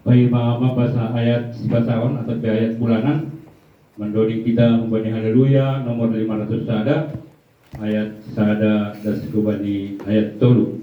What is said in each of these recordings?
Pai mama bahasa ayat sibasaon atau ayat bulanan mendodi kita membani haleluya nomor 500 sada ayat sada dan sekubani ayat tolu.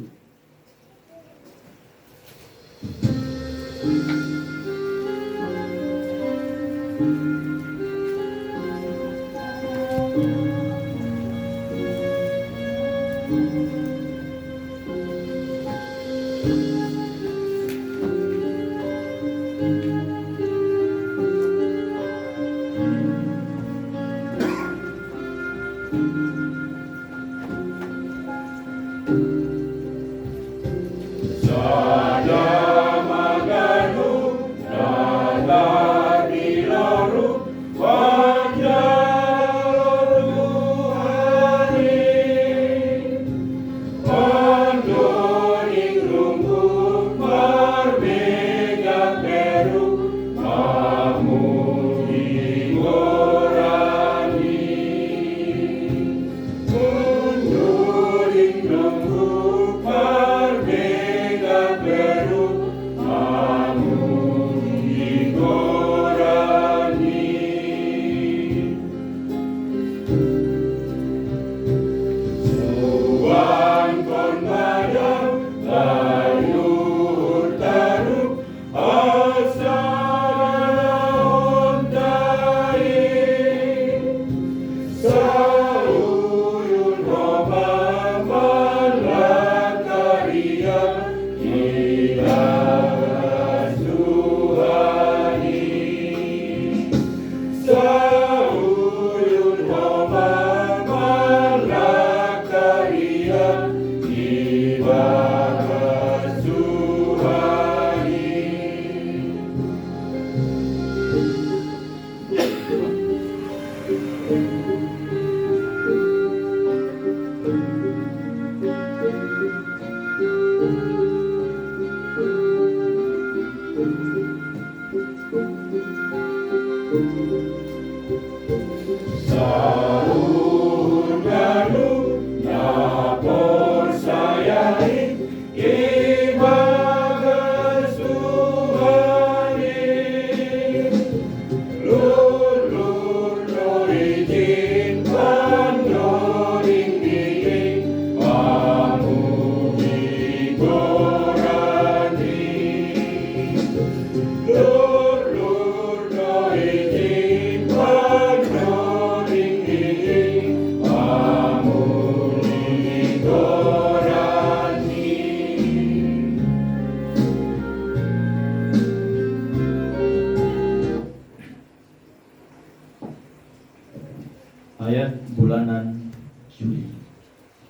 Ayat bulanan Juli.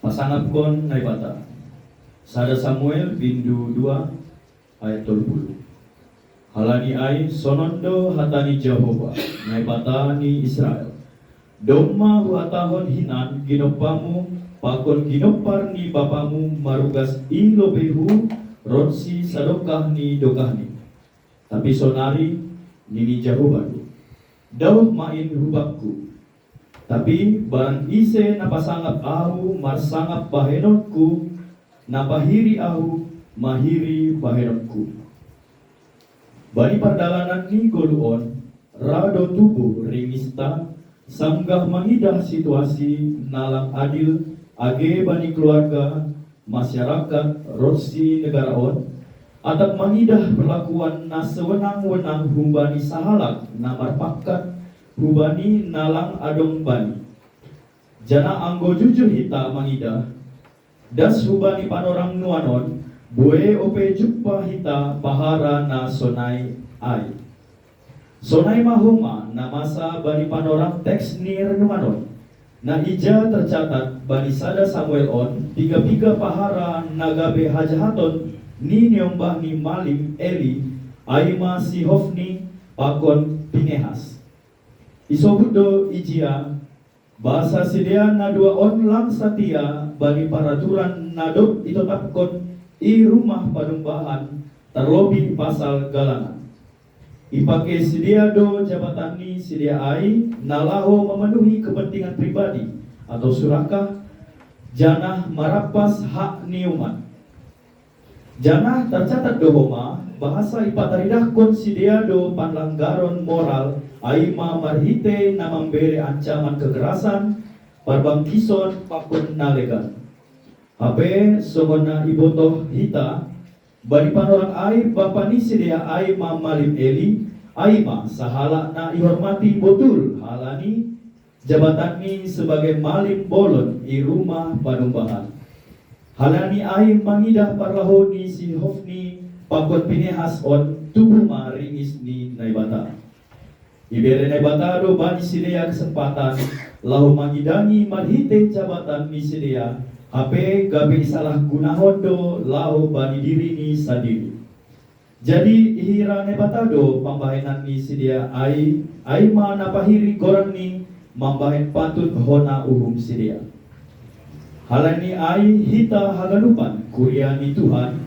Pasangap kon naibata. Sada Samuel bindu 2 ayat 30. Halani ai sonondo hatani Jehova naibata ni Israel. Doma huatahon hinan ginopamu pakon ginopar ni bapamu marugas ilobehu ronsi sadokah ni dokahni. Tapi sonari nini Jehova dauh main hubakku. Tapi barang ise napasangap ahu marsangap bahenotku, napahiri ahu mahiri bahenotku. Bani pardalanan ni goluon, rado tubuh ringista, sanggah mangidah situasi nalang adil, age bani keluarga, masyarakat, rosi negaraon, atap mangidah perlakuan na sewenang-wenang humbani sahalak namar pakat, hubani nalang adong bani. Jana anggo jujur hita mangida. Das hubani panorang nuanon. Bue ope jumpa hita pahara na sonai ai. Sonai mahuma na masa bani panorang teks ni renuanon. Na ija tercatat bani sada Samuel on. Tiga-tiga pahara nagabe hajahaton. Ni nyombah ni malim Eli. Aima si Hofni pakon Pinehas. Isobudo ijia bahasa sedia na dua onlang satia bagi peraturan nadop itetapkon i rumah padumbahan terlobi pasal galangan. Ipake sedia do jabatan ni sedia ai nalaho memenuhi kepentingan pribadi atau surakah janah marapas hak ni umat. Janah tercatat dohoma bahasa ipataridahkon sideado panlanggaron moral aima marhite na memberi ancaman kekerasan parbangkison pakun nalegan. Hape sogona ibotoh hita bani panorang ai bapani sidea aima malim eli aima sahala na ihormati botul halani jabatan ni sebagai malim bolon i rumah panumbahan. Halani ai mangidah parlahoni si Hofni pakon pinehas on tubuh maringis ni naibata. Ibere naibata do bani sidea kesempatan lahu mangidangi marhite jabatan ni sidea hape gabe salah gunahon do lahu bani diri ni sendiri. Jadi ihira nebatado pambahenan ni sidea ai ma napahiri goran ni mambahen patut hona uhum sidea. Halani ai hita hagalupan kuria ni Tuhan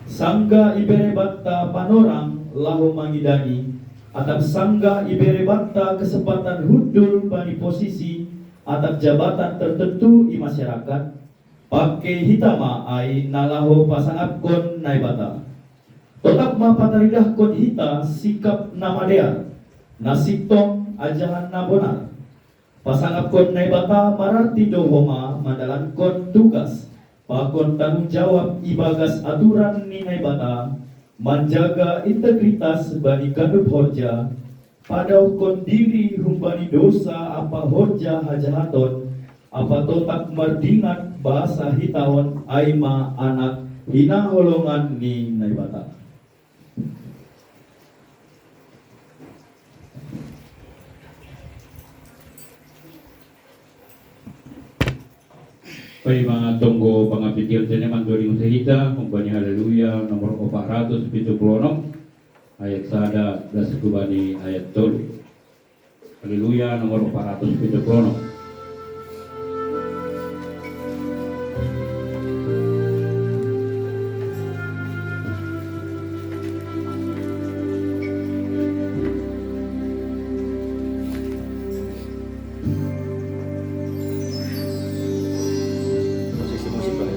sangga ibere batta panorang lahu mangidani atap sangga ibere batta kesempatan hudul bani posisi atap jabatan tertentu di masyarakat pakai hitama ai nalahu pasangapkon naibata. Tetap mapataridah kon hita sikap namadea nasitong ajahan nabonar. Pasangapkon naibata mararti dohoma mandalan kon tugas pakon tanggung jawab ibagas aturan ni naibata menjaga integritas bani gadup horja pada kon diri humbani dosa apa horja hajahaton apa totak mardingat bahasa hitawon aima anak hina holongan ni naibata. Pai mga tunggo pangapikir sa naman doring sehita kumpanya haleluya nomor 476 ayat sada das kubani ayat tol. Haleluya nomor 476. Seksi musik lah.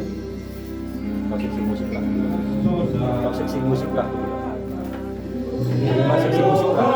Seksi musik lah. Seksi musik lah.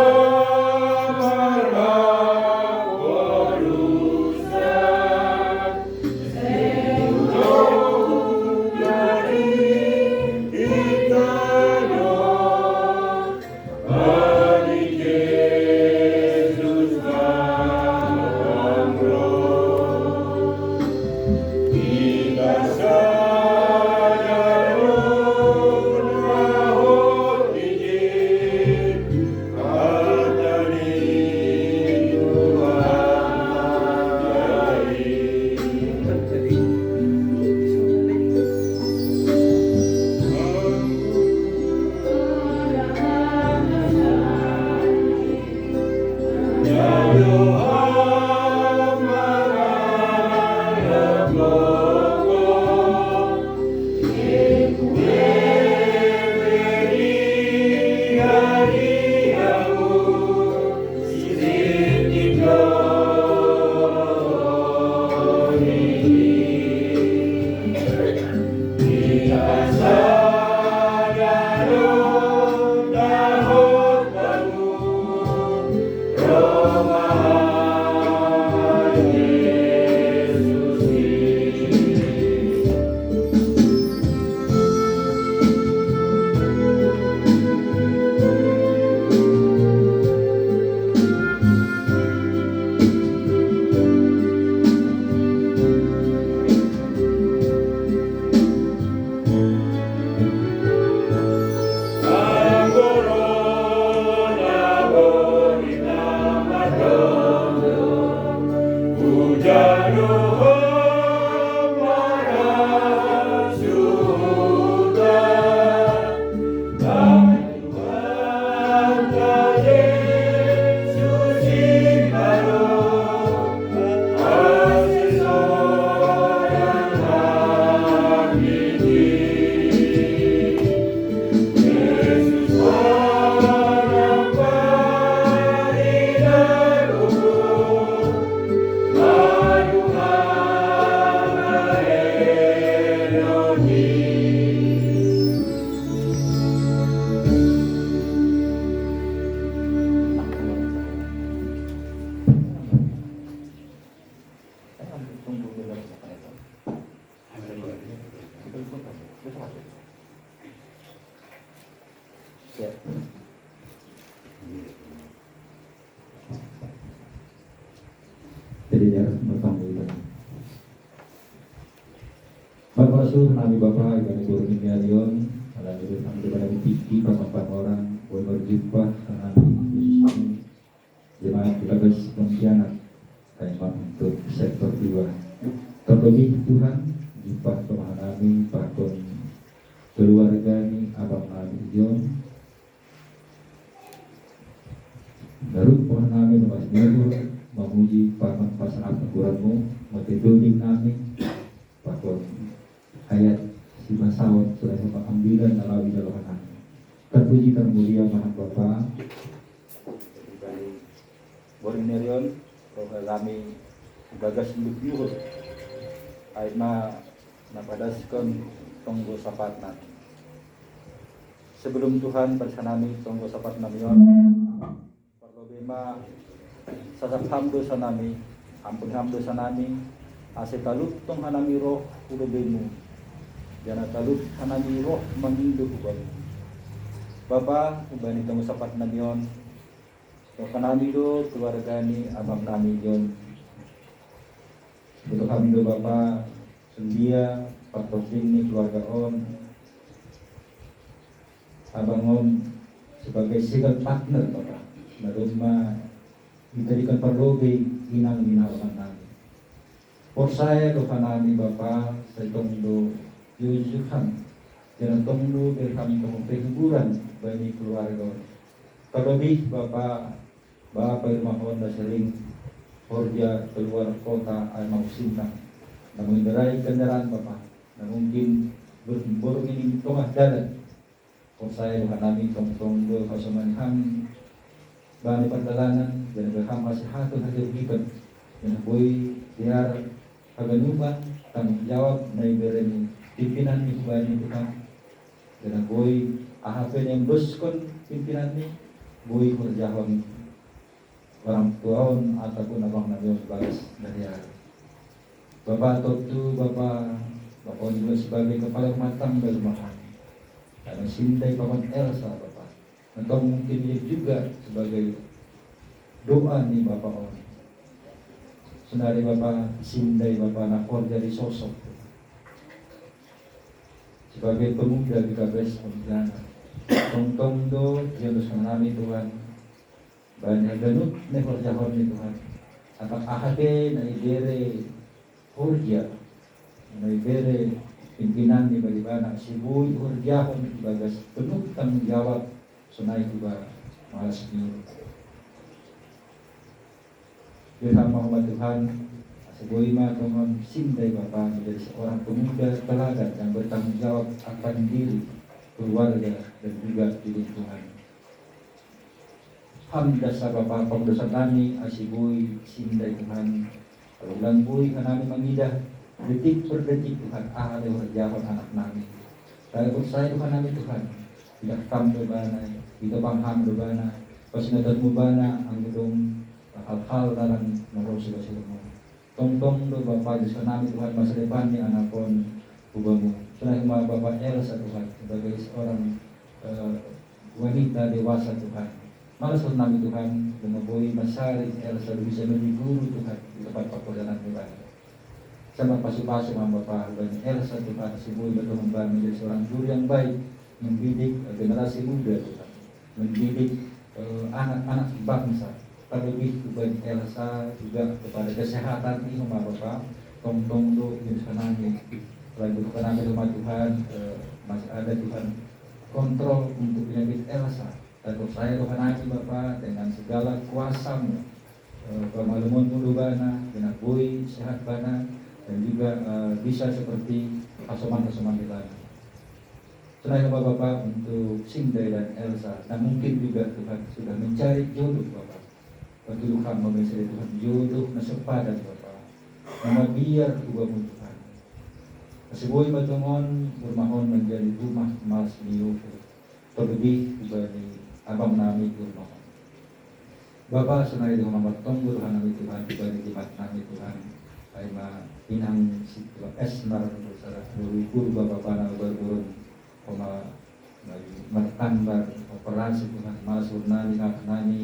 Ya. Jadi harus bertanggung jawab. Bapak Rasul, Nabi Bapak, Ibu Guru Mimiarion, ala Ibu Nabi Bapak Tiki, Bapak orang, boleh berjumpa dengan Yesus ini. Jemaat kita pengkhianat, kaiman untuk sektor 2. Terlebih Tuhan, jumpa Tuhan kami, pakon keluarga ini, abang Nabi John. Baru Tuhan kami lepas nyuruh, memuji paman pasangan Tuhanmu, metodologi kami, pakon ayat si Masawat sudah pengambilan melalui dalam kami. Terpuji termulia Maha Bapa. Dari Borinerion, program kami gagas induk yuhud. Aina napadaskan tonggo sapatna. Sebelum Tuhan bersanami tonggo sapatna mion, perlu bema sasap ham dosa nami, ampun ham dosa nami, asetalut tong hanami roh ulo bemu. Jana talut hanami roh mangindu ubani. Bapa ubani tong sapat namion. So kanami do keluarga ni abang nami yon. Untuk kami do Bapa sendia patrosin ni keluarga on, abang on sebagai single partner Bapa. Narumah dijadikan perlobe inang minawan kami. Por saya do kanami Bapa setong do Yujukan jangan tunggu dari kami penghiburan bagi keluarga. Terlebih Bapak rumah Honda sering kerja keluar kota mau sintang, namun mengendarai kendaraan Bapak, nah mungkin berburung ini tengah jalan. Kalau saya dengan kami tunggu pasaman ham bani perjalanan dan berham masih hatu hasil hidup dan boy biar kaganuban tanggung jawab naik berani pimpinan ni bani Tuhan dan boy ahapen yang doskon pimpinan ni boy kerjaan orang tuaon ataupun abang nabi balas dari Bapak Totu Bapak juga sebagai kepala rumah tangga rumah kami karena sintai paman Elsa Bapak atau mungkin dia juga sebagai doa nih Bapak on senari Bapak sintai Bapak nakor jadi sosok sebagai pemuda di Kabes Pontianak. Tong do Yesus menami Tuhan. Banyak ganut nekor jahon ni Tuhan. Atak ahade na ibere hurja. Na ibere pimpinan ni balibana sibuy hurjahon bagas penuh tanggung jawab sunai tiba malas ni. Tuhan Muhammad Tuhan sebuah iman sindai Bapa menjadi seorang pemuda teladan yang bertanggung jawab akan diri, keluarga dan juga di lingkungan. Hamdasa Bapa pendosa kami asibui sindai Tuhan. Kalau langbui kami mengidah detik per detik Tuhan ahade berjahon anak kami. Kalau saya Tuhan kami Tuhan tidak kam berbana, tidak paham berbana, pasinatan berbana ang gudong hal-hal dalam nomor sudah tong do Bapak Yesus nami Tuhan masa depan ni anak pun ubamu. Selain Bapak Elsa Tuhan sebagai seorang wanita dewasa Tuhan. Malas nami Tuhan dengan boy masari Elsa bisa menjadi guru Tuhan di tempat pekerjaan Tuhan. Sama pasu-pasu Bapak dan Elsa Tuhan si boy betul membangun menjadi seorang guru yang baik, mendidik generasi muda Tuhan, mendidik anak-anak bangsa. Terlebih kepada Elsa juga kepada kesehatan ini Bapak tong do Yerusalem lagi bukan rumah Tuhan masih ada Tuhan kontrol untuk penyakit Elsa dan saya Tuhan lagi Bapak dengan segala kuasamu pemaluman mulu bana dengan boy sehat bana dan juga bisa seperti asuman-asuman di bana. Selain Bapak untuk Sindai dan Elsa dan mungkin juga Tuhan sudah mencari jodoh Bapak. Patuduhan memisari Tuhan jodoh na sepadan Bapak nama biar ubamu Tuhan kasiboy matungon rumahon menjadi rumah mas niyo terlebih ubani abang nami rumahon Bapak sunai dengan matong Tuhan nami Tuhan ubani jimat nami Tuhan ay pinang sitwa esnar bersara nurikur Bapak na berburun koma bertambah operasi Tuhan, malas nani nani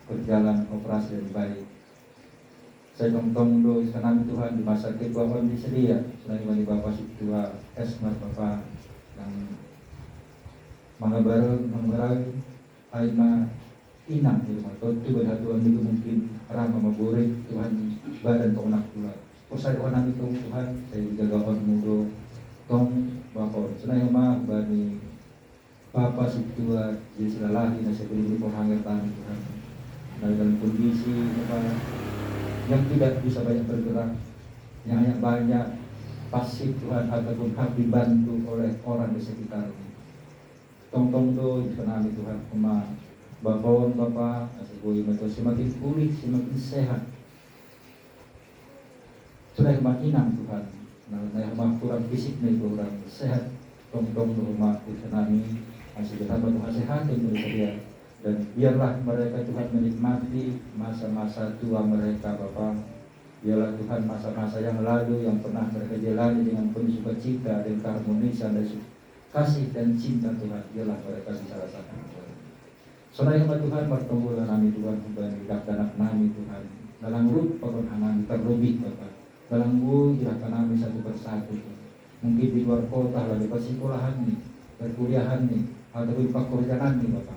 berjalan operasi dengan baik. Saya tong do senang Tuhan di masa ketuaan disedia, selain bagi Bapak Situa Esmar Bapak yang mengerai aima inang di rumah Tuhan berhatuan itu mungkin ramah memburik Tuhan badan pengenak pula. Saya Tuhan itu Tuhan, saya jaga on mudo tong Bapak senang mah bani Bapak Situa jadi selalahi nasi beli penghangatan Tuhan dalam kondisi apa yang tidak bisa banyak bergerak, yang hanya banyak pasif Tuhan ataupun harus dibantu oleh orang di sekitarnya. Tong-tong do dikenali Tuhan, kema bapawon Bapak, asibui betul semakin pulih, semakin sehat. Sudah makinang Tuhan, nah kurang fisik nih kurang sehat. Tong-tong do rumah dikenali, asibui Tuhan sehat dan bersedia. Dan biarlah mereka Tuhan menikmati masa-masa tua mereka Bapa. Biarlah Tuhan masa-masa yang lalu yang pernah mereka jalani dengan penuh sukacita dan keharmonisan dan kasih dan cinta Tuhan. Biarlah mereka bisa rasakan Tuhan. Saudara Tuhan bertemu dengan kami Tuhan kembali dan kami Tuhan. Dalam rup pokok kami terlebih Bapa. Dalam gerakan kami satu persatu Tuhan. Mungkin di luar kota lagi persekolahan nih, perkuliahan nih, atau pekerjaan nih Bapa.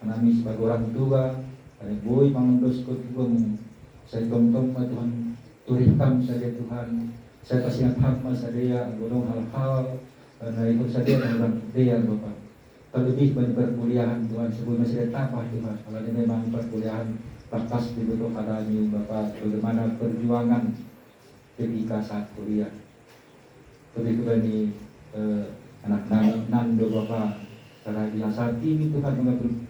Kami sebagai orang tua, ada boy mengendos ketemu, saya tong-tong Tuhan, turihkam saja Tuhan, saya kasih hak saja, golong hal-hal, karena ikut saja orang dia Bapak. Terlebih bagi perkuliahan Tuhan, sebelum masih ada tapah Tuhan, kalau ini memang perkuliahan lepas dibutuh kadang Bapak, bagaimana perjuangan ketika saat kuliah. Lebih kepada anak Nando Bapak, karena yang saat ini Tuhan mengambil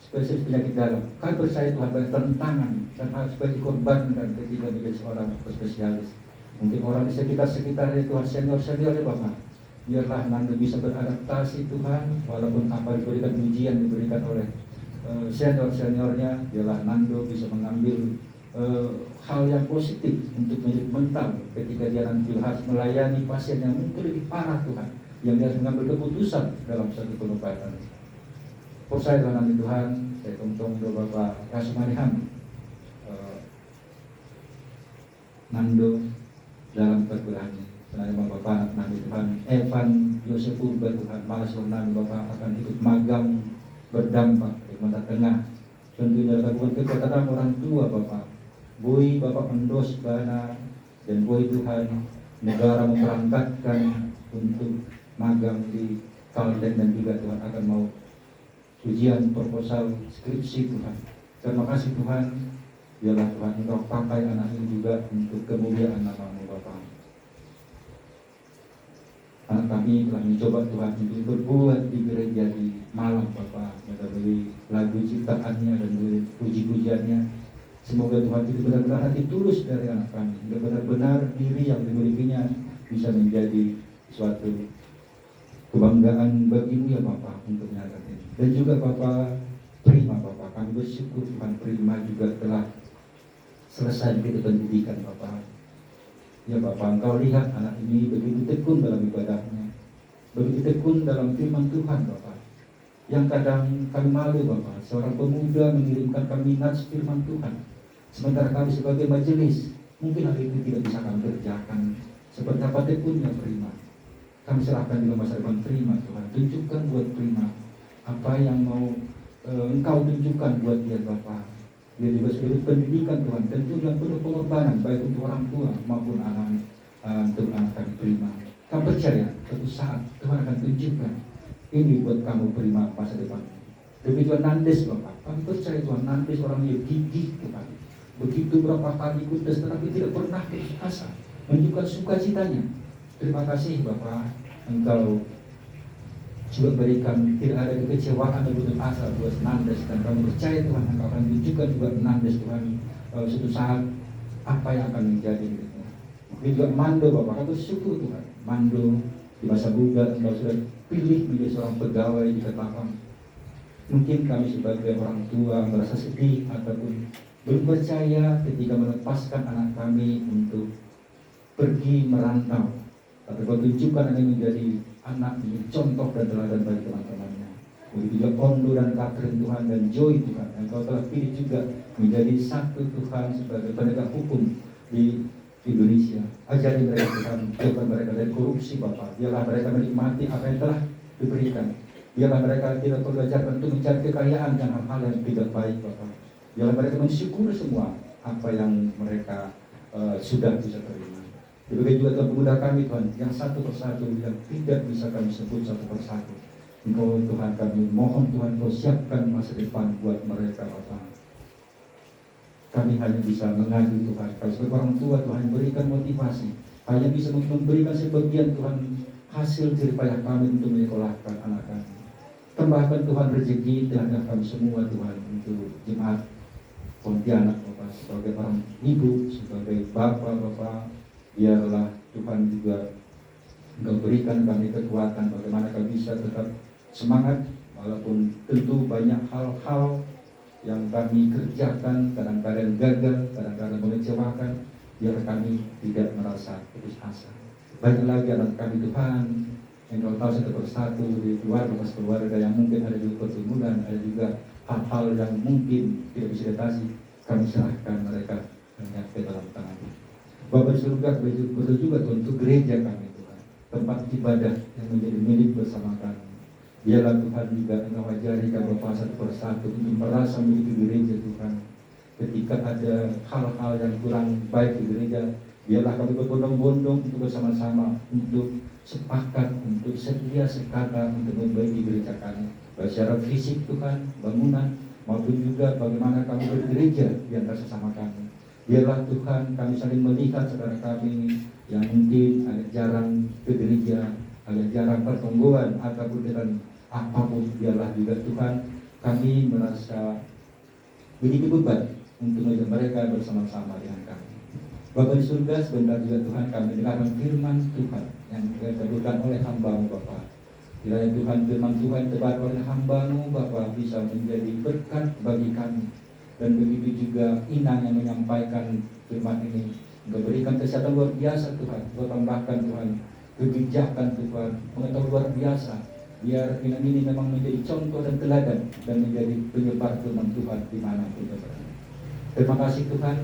spesies penyakit dalam. Kami percaya Tuhan banyak tantangan dan harus banyak dikorbankan ketika menjadi seorang spesialis. Mungkin orang di sekitar-sekitarnya Tuhan senior-senior ya Bapak. Biarlah Nando bisa beradaptasi Tuhan, walaupun apa diberikan ujian diberikan oleh senior-seniornya, biarlah Nando bisa mengambil hal yang positif untuk menjadi mental ketika dia nanti harus melayani pasien yang mungkin lebih parah Tuhan, yang dia harus mengambil keputusan dalam satu pengobatan. Percaya dalam Tuhan, saya tunggu doa Bapak Kasmarihan Nando dalam pergulaannya. Selain Bapak Nabi Tuhan Evan Yosef Purba Tuhan malas Nabi Bapak akan ikut magang berdampak di mata tengah. Tentunya lakukan kekatan orang tua Bapak. Boy Bapak mendos bana dan boy Tuhan negara memberangkatkan untuk magang di Kalden dan juga Tuhan akan mau ujian proposal skripsi Tuhan. Terima kasih Tuhan. Biarlah Tuhan engkau pakai anak ini juga untuk kemuliaan nama-Mu Bapa. Anak kami telah mencoba Tuhan untuk berbuat di gereja di Malang Bapa, melalui lagu ciptaannya dan puji-pujiannya. Semoga Tuhan itu benar-benar hati tulus dari anak kami, benar-benar diri yang dimilikinya bisa menjadi suatu kebanggaan bagimu ya Bapak untuk menyatakan ini. Dan juga Bapak Prima Bapak, kami bersyukur Tuhan Prima juga telah selesai di pendidikan Bapak. Ya Bapak, Engkau lihat anak ini begitu tekun dalam ibadahnya, begitu tekun dalam firman Tuhan Bapak. Yang kadang kami malu Bapak, seorang pemuda mengirimkan kami nats firman Tuhan, sementara kami sebagai majelis mungkin hari ini tidak bisa kami kerjakan seperti apa tekunnya Prima. Kami serahkan juga masa depan Prima Tuhan. Tunjukkan buat Prima apa yang mau Engkau tunjukkan buat dia Bapak. Dia juga sebagai pendidikan Tuhan, tentu yang penuh pengorbanan baik untuk orang tua maupun anak untuk anak kami Prima. Kami percaya suatu saat Tuhan akan tunjukkan ini buat kamu Prima masa depan. Demikian Nandes Bapak, kami percaya Tuhan Nandes orang yang gigih Tuhan. Begitu berapa kali ikut tes tetapi tidak pernah putus asa, menunjukkan sukacitanya. Terima kasih Bapak, Engkau juga berikan tidak ada kekecewaan dan putus asa buat Nandes, dan kami percaya Tuhan Engkau akan tunjukkan juga Nandes Tuhan suatu saat apa yang akan menjadi miliknya. Mungkin juga Mando Bapak, kami bersyukur Tuhan Mando di masa muda Engkau sudah pilih menjadi seorang pegawai di Ketapang. Mungkin kami sebagai orang tua merasa sedih ataupun belum percaya ketika melepaskan anak kami untuk pergi merantau. Tapi Kau tunjukkan ini menjadi anak menjadi contoh dan teladan bagi teman-temannya. Begitu juga Ondo dan Catherine Tuhan dan Joy Tuhan, yang Kau telah pilih juga menjadi satu Tuhan sebagai penegak hukum di Indonesia. Ajari mereka Tuhan, jaga mereka dari korupsi Bapak. Biarlah mereka menikmati apa yang telah diberikan. Biarlah mereka tidak perlu ajarkan untuk mencari kekayaan dan hal-hal yang tidak baik Bapak. Biarlah mereka mensyukuri semua apa yang mereka sudah bisa terima. Demikian juga Tuhan pemuda kami Tuhan, yang satu persatu yang tidak bisa kami sebut satu persatu. Engkau Tuhan kami mohon Tuhan Kau siapkan masa depan buat mereka Bapak. Kami hanya bisa mengadu Tuhan. Kalau sebagai orang tua Tuhan berikan motivasi. Hanya bisa memberikan sebagian Tuhan hasil jeripayah kami untuk menyekolahkan anak kami. Tambahkan Tuhan rezeki dan kami semua Tuhan untuk jemaat Pontianak Bapak, sebagai orang ibu, sebagai bapak, biarlah Tuhan juga Engkau berikan kami kekuatan bagaimana kami bisa tetap semangat walaupun tentu banyak hal-hal yang kami kerjakan kadang-kadang gagal, kadang-kadang mengecewakan. Biar kami tidak merasa putus asa. Banyak lagi anak kami Tuhan yang Kau tahu satu persatu di keluarga yang mungkin ada juga pergumulan, ada juga hal-hal yang mungkin tidak bisa diatasi. Kami serahkan mereka hanya ke dalam tangan. Bapa di surga, betul juga Tuhan untuk gereja kami Tuhan, tempat ibadah yang menjadi milik bersama kami. Biarlah Tuhan juga Engkau ajari kami Bapa satu persatu untuk merasa memiliki gereja Tuhan. Ketika ada hal-hal yang kurang baik di gereja, biarlah kami berbondong-bondong untuk bersama-sama, untuk sepakat, untuk setia sekata untuk membaiki gereja kami. Baik secara fisik Tuhan, bangunan, maupun juga bagaimana kami bergereja di antara sesama kami. Biarlah Tuhan kami saling melihat saudara kami yang mungkin agak jarang ke gereja, agak jarang pertonggoan ataupun dengan apapun. Biarlah juga Tuhan kami merasa memiliki beban untuk melihat mereka bersama-sama dengan kami. Bapa di surga, sebentar juga Tuhan kami dengarkan firman Tuhan yang dikabulkan oleh hamba-Mu Bapa. Kiranya Tuhan firman Tuhan tebar oleh hamba-Mu Bapa bisa menjadi berkat bagi kami. Dan begitu juga Inang yang menyampaikan firman ini, Engkau berikan kesehatan luar biasa Tuhan. Engkau tambahkan Tuhan kebijakan Tuhan, pengetahuan luar biasa. Biar Inang ini memang menjadi contoh dan teladan dan menjadi penyebar firman Tuhan di mana pun berada. Terima kasih Tuhan.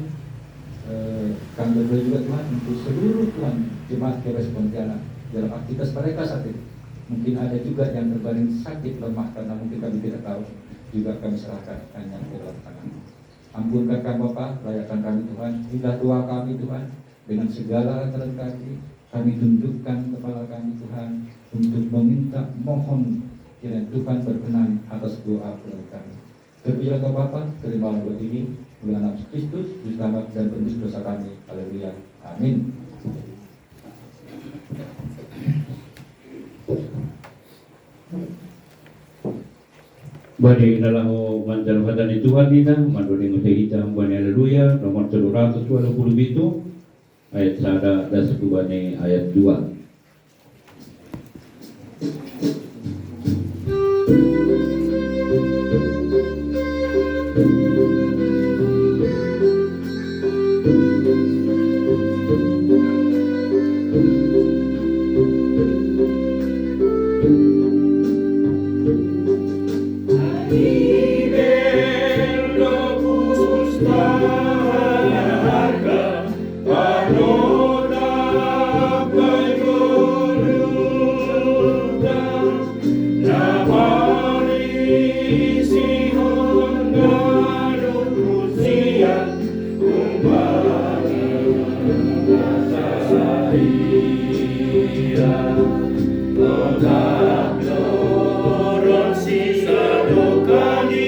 Kami berdoa juga Tuhan untuk seluruh Tuhan jemaat GBS Pontianak dalam aktivitas mereka saat ini. Mungkin ada juga yang terbaring sakit lemah karena mungkin kami tidak tahu. Juga kami serahkan hanya ke dalam tangan. Ampunkan kami Bapa, layakan kami Tuhan. Inilah doa kami Tuhan. Dengan segala terlengkapi, kami tundukkan kepala kami Tuhan untuk meminta mohon kiranya Tuhan berkenan atas doa kami. Terpujilah Kau Bapa, terimalah doa ini dalam nama Kristus, Juru Selamat dan Penebus dosa kami. Haleluya. Amin. Bani nalahu manjar fatani Tuhan kita, mandori ngusai kita, bani haleluya, nomor 127 ayat 1 dan sekubani ayat 2. Turun sisa duka di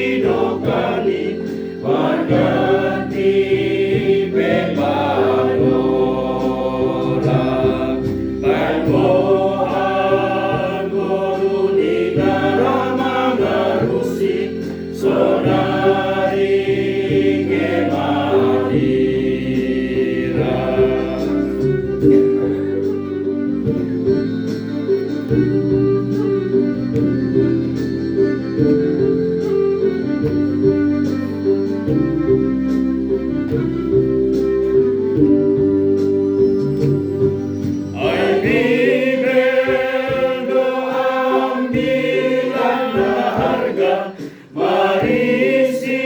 marisi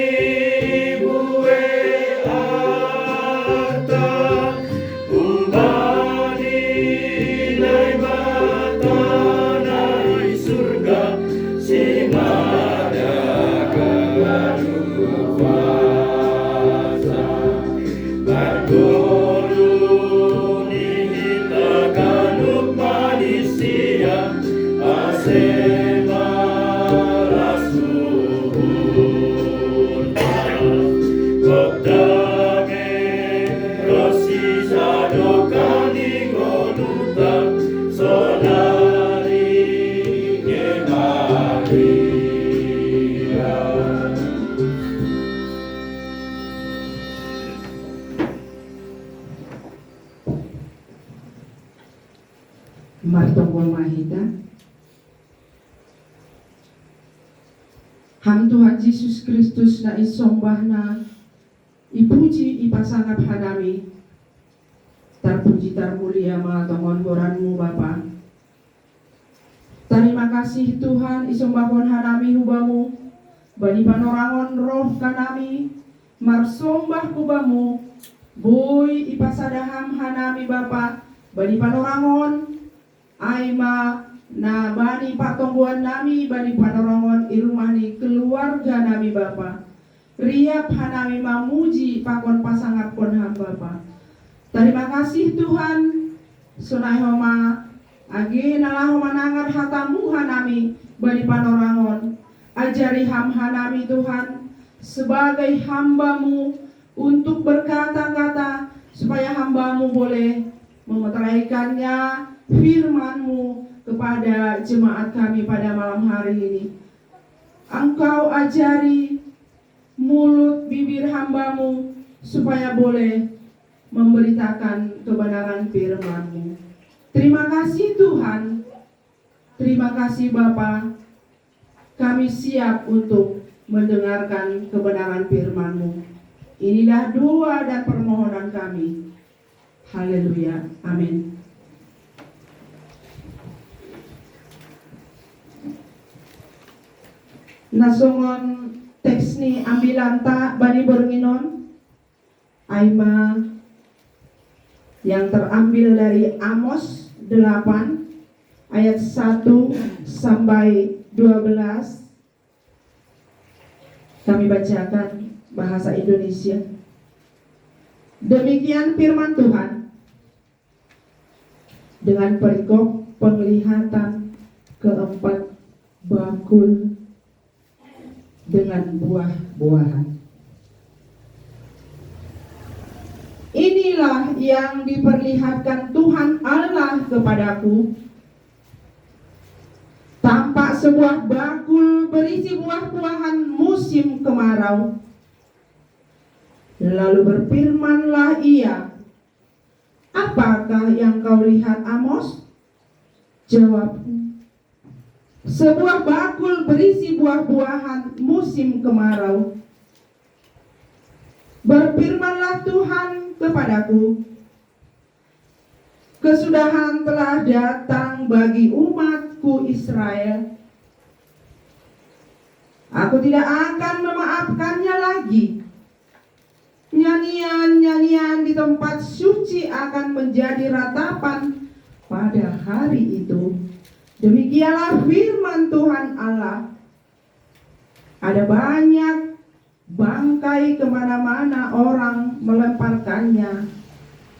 bue arta ubadi nai batanai surga si mada kaganu kuasa berguru nihita kanuk manusia asema rasuhun Kokdage rosi sadokani goduta sonari Maria. Martonggol mahita. Ham Tuhan Yesus Kristus na isombah na ipuji ipasangap hanami. Terpuji termulia matongon goranmu Bapa. Terima kasih Tuhan isombahon hanami hubamu. Bani panorangon roh kanami marsombah kubamu. Boy ipasadaham hanami Bapa. Bani panorangon aima na bani patongguan nami bani panorongon irumani keluarga nami Bapa. Riap hanami mamuji pakon pasangapon ham Bapa. Terima kasih Tuhan. Sunai homa agi nalah homa nangar hatamu hanami bani panorangon. Ajari ham hanami Tuhan sebagai hambamu untuk berkata-kata supaya hambamu boleh memeteraikannya firman-Mu kepada jemaat kami pada malam hari ini. Engkau ajari mulut bibir hamba-Mu supaya boleh memberitakan kebenaran firman-Mu. Terima kasih Tuhan. Terima kasih Bapa. Kami siap untuk mendengarkan kebenaran firman-Mu. Inilah doa dan permohonan kami. Haleluya. Amin. Nasongon teks ni ambilan ta bani bornginon aima yang terambil dari Amos 8 ayat 1 sampai 12. Kami bacakan bahasa Indonesia. Demikian firman Tuhan. Dengan perikop penglihatan keempat bakul dengan buah-buahan. Inilah yang diperlihatkan Tuhan Allah kepadaku. Tampak sebuah bakul berisi buah-buahan musim kemarau. Lalu berfirmanlah ia, apakah yang kau lihat Amos? Jawabku, sebuah bakul berisi buah-buahan musim kemarau. Berfirmanlah Tuhan kepadaku, kesudahan telah datang bagi umatku Israel. Aku tidak akan memaafkannya lagi. Nyanyian-nyanyian di tempat suci akan menjadi ratapan pada hari itu. Demikianlah firman Tuhan Allah. Ada banyak bangkai kemana-mana orang melemparkannya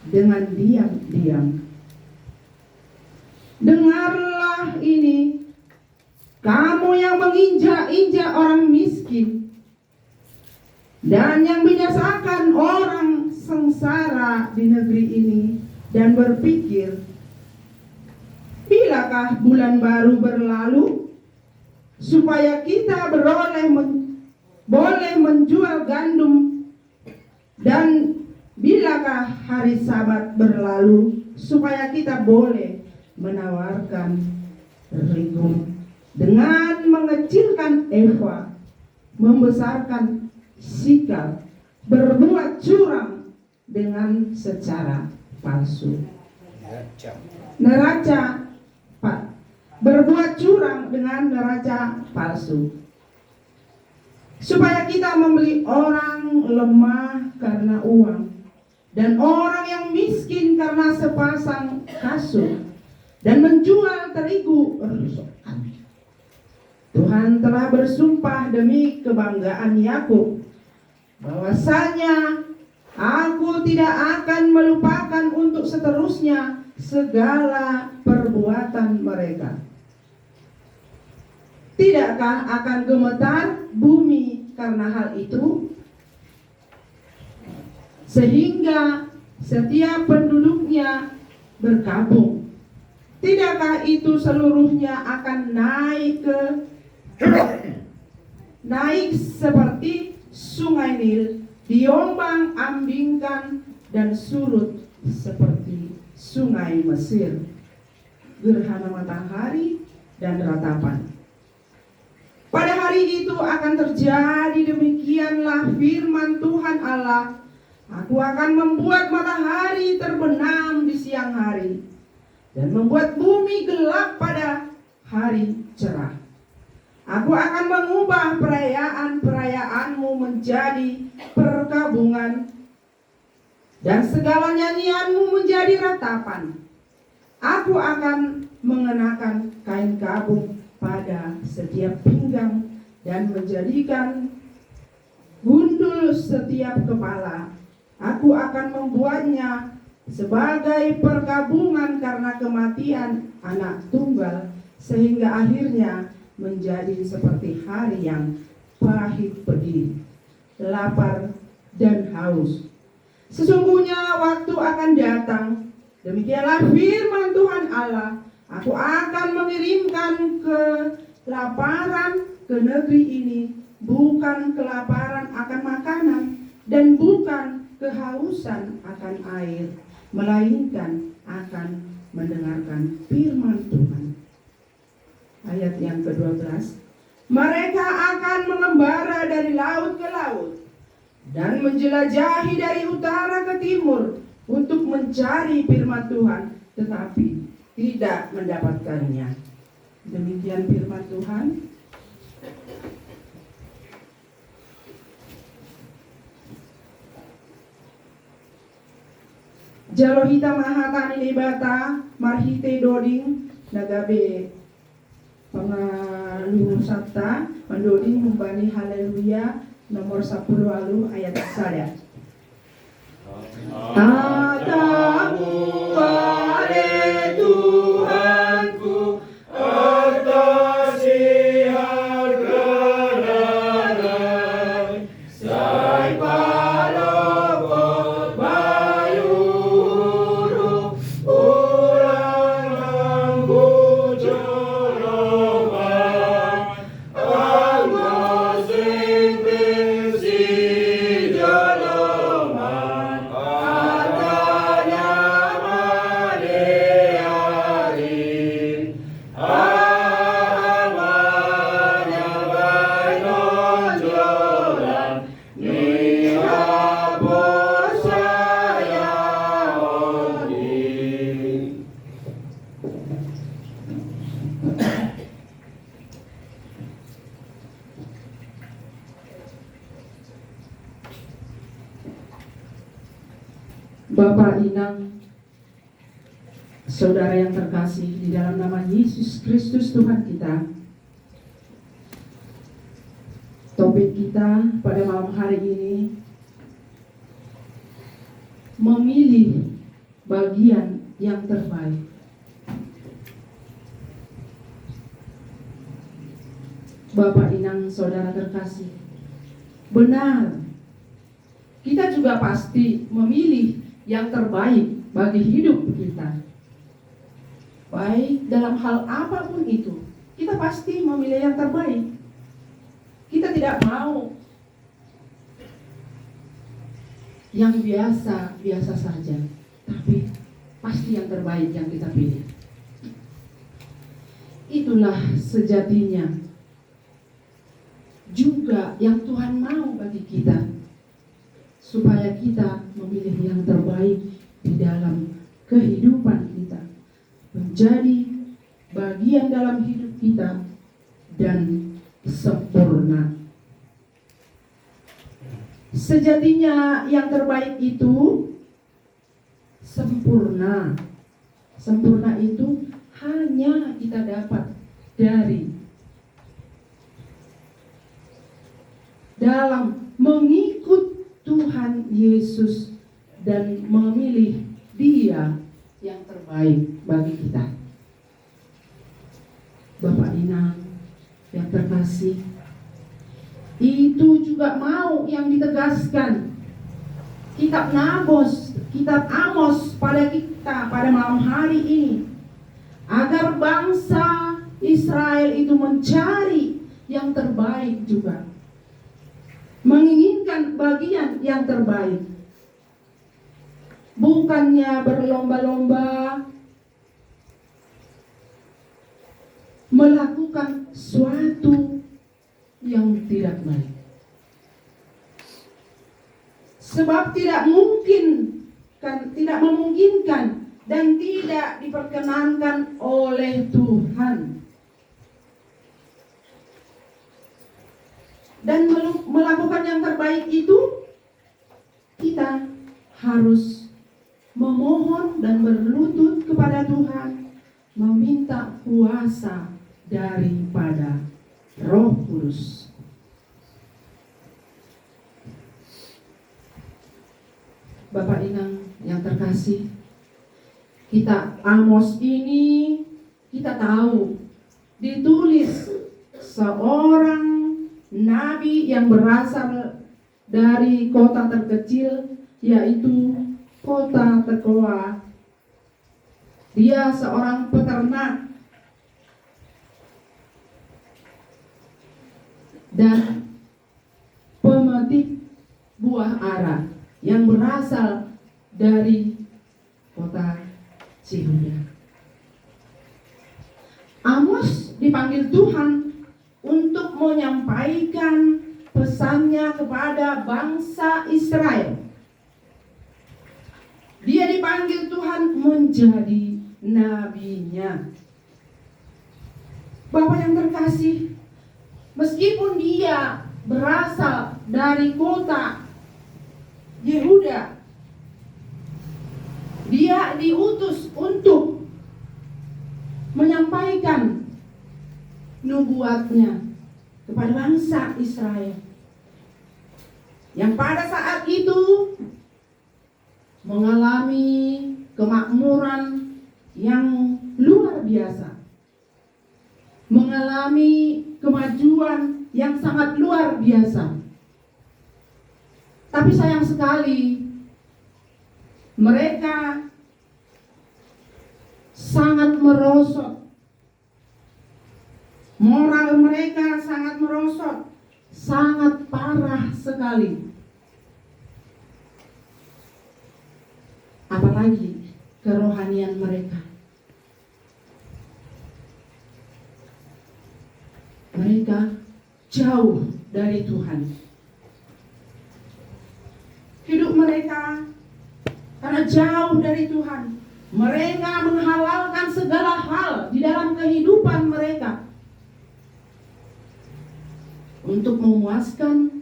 dengan diam-diam. Dengarlah ini, kamu yang menginjak-injak orang miskin dan yang binasakan orang sengsara di negeri ini, dan berpikir, bilakah bulan baru berlalu supaya kita boleh menjual gandum, dan bilakah hari Sabat berlalu supaya kita boleh menawarkan rego, dengan mengecilkan eva, membesarkan sikal, berbuat curang dengan secara palsu. Neraca berbuat curang dengan neraca palsu. supaya kita membeli orang lemah karena uang, dan orang yang miskin karena sepasang kasut, dan menjual terigu rosokan. Tuhan telah bersumpah demi kebanggaan Yakub, bahwasanya Aku tidak akan melupakan untuk seterusnya segala perbuatan mereka. Tidakkah akan gemetar bumi karena hal itu? Sehingga setiap penduduknya berkabung. Tidakkah itu seluruhnya akan naik seperti sungai Nil, diombang-ambingkan dan surut seperti sungai Mesir. Gerhana matahari dan ratapan. Pada hari itu akan terjadi demikianlah firman Tuhan Allah. Aku akan membuat matahari terbenam di siang hari, dan membuat bumi gelap pada hari cerah. Aku akan mengubah perayaan-perayaanmu menjadi perkabungan, dan segala nyanyianmu menjadi ratapan. Aku akan mengenakan kain kabung pada setiap pinggang, dan menjadikan gundul setiap kepala. Aku akan membuatnya sebagai perkabungan karena kematian anak tunggal, sehingga akhirnya menjadi seperti hari yang pahit pedih, lapar dan haus. Sesungguhnya waktu akan datang, demikianlah firman Tuhan Allah, aku akan mengirimkan kelaparan ke negeri ini, bukan kelaparan akan makanan, dan bukan kehausan akan air, melainkan akan mendengarkan firman Tuhan. Ayat yang ke-12, mereka akan mengembara dari laut ke laut, dan menjelajahi dari utara ke timur untuk mencari firman Tuhan, tetapi tidak mendapatkannya. Demikian firman Tuhan. Jalohita mahatani libata marhite doding nagabe pengalu sabta mendoding membani haleluya nomor 10 alu ayat sada. Atamu wale Tuhanku atas harga nanai sai palopot bayuru ulang anggu joroman anggo sing besi joloman adanya madearin ahamanya bainonjolan ni hapus saya onding. Bapak Inang, saudara yang terkasih di dalam nama Yesus Kristus Tuhan kita, topik kita pada malam hari ini memilih bagian yang terbaik. Bapak Inang, saudara terkasih, benar, kita juga pasti memilih yang terbaik bagi hidup kita. Baik dalam hal apapun itu, kita pasti memilih yang terbaik. Kita tidak mau yang biasa-biasa saja, tapi pasti yang terbaik yang kita pilih. Itulah sejatinya juga yang Tuhan mau bagi kita, supaya kita memilih yang terbaik di dalam kehidupan kita, menjadi bagian dalam hidup kita dan sempurna. Sejatinya yang terbaik itu sempurna. Sempurna itu hanya kita dapat dari dalam mengikut Tuhan Yesus dan memilih Dia yang terbaik bagi kita. Bapak Inang yang terkasih, itu juga mau yang ditegaskan kitab Amos pada kita pada malam hari ini, agar bangsa Israel itu mencari yang terbaik juga, menginginkan bagian yang terbaik, bukannya berlomba-lomba melakukan suatu yang tidak baik. Sebab tidak memungkinkan dan tidak diperkenankan oleh Tuhan. Dan melakukan yang terbaik itu, kita harus memohon dan berlutut kepada Tuhan, meminta kuasa daripada Roh Kudus. Bapak Inang yang terkasih, kitab Amos ini kita tahu ditulis seorang nabi yang berasal dari kota terkecil, yaitu kota Tekoa. Dia seorang peternak dan pemetik buah ara yang berasal dari kota Yehuda. Amos dipanggil Tuhan untuk menyampaikan pesannya kepada bangsa Israel. Dia dipanggil Tuhan menjadi nabinya. Bapak yang terkasih, meskipun dia berasal dari kota Yehuda, dia diutus untuk menyampaikan nubuatnya kepada bangsa Israel, yang pada saat itu mengalami kemakmuran yang luar biasa, mengalami kemajuan yang sangat luar biasa. Tapi sayang sekali, mereka sangat merosot. Moral mereka sangat merosot, sangat parah sekali. Apalagi kerohanian mereka. Mereka jauh dari Tuhan. Hidup mereka karena jauh dari Tuhan, mereka menghalalkan segala hal di dalam kehidupan mereka untuk memuaskan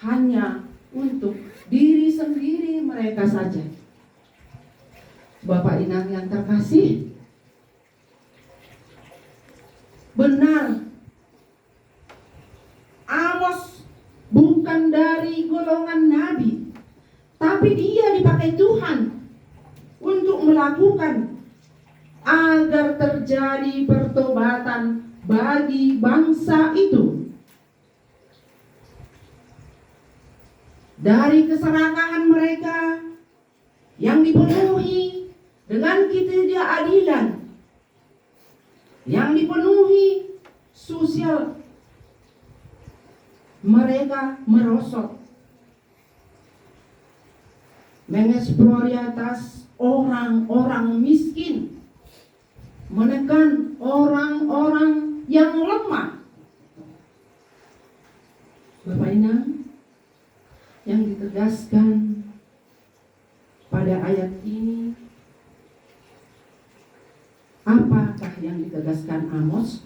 hanya untuk diri sendiri mereka saja. Bapak Inang yang terkasih, benar Amos bukan dari golongan nabi, tapi dia dipakai Tuhan untuk melakukan agar terjadi pertobatan bagi bangsa itu. Dari keserakahan mereka yang dipenuhi dengan ketidakadilan, yang dipenuhi sosial, mereka merosot, mengeksploitasi orang-orang miskin, menekan orang-orang yang lemah. Bapak Inang yang ditegaskan pada ayat ini, apakah yang ditegaskan Amos?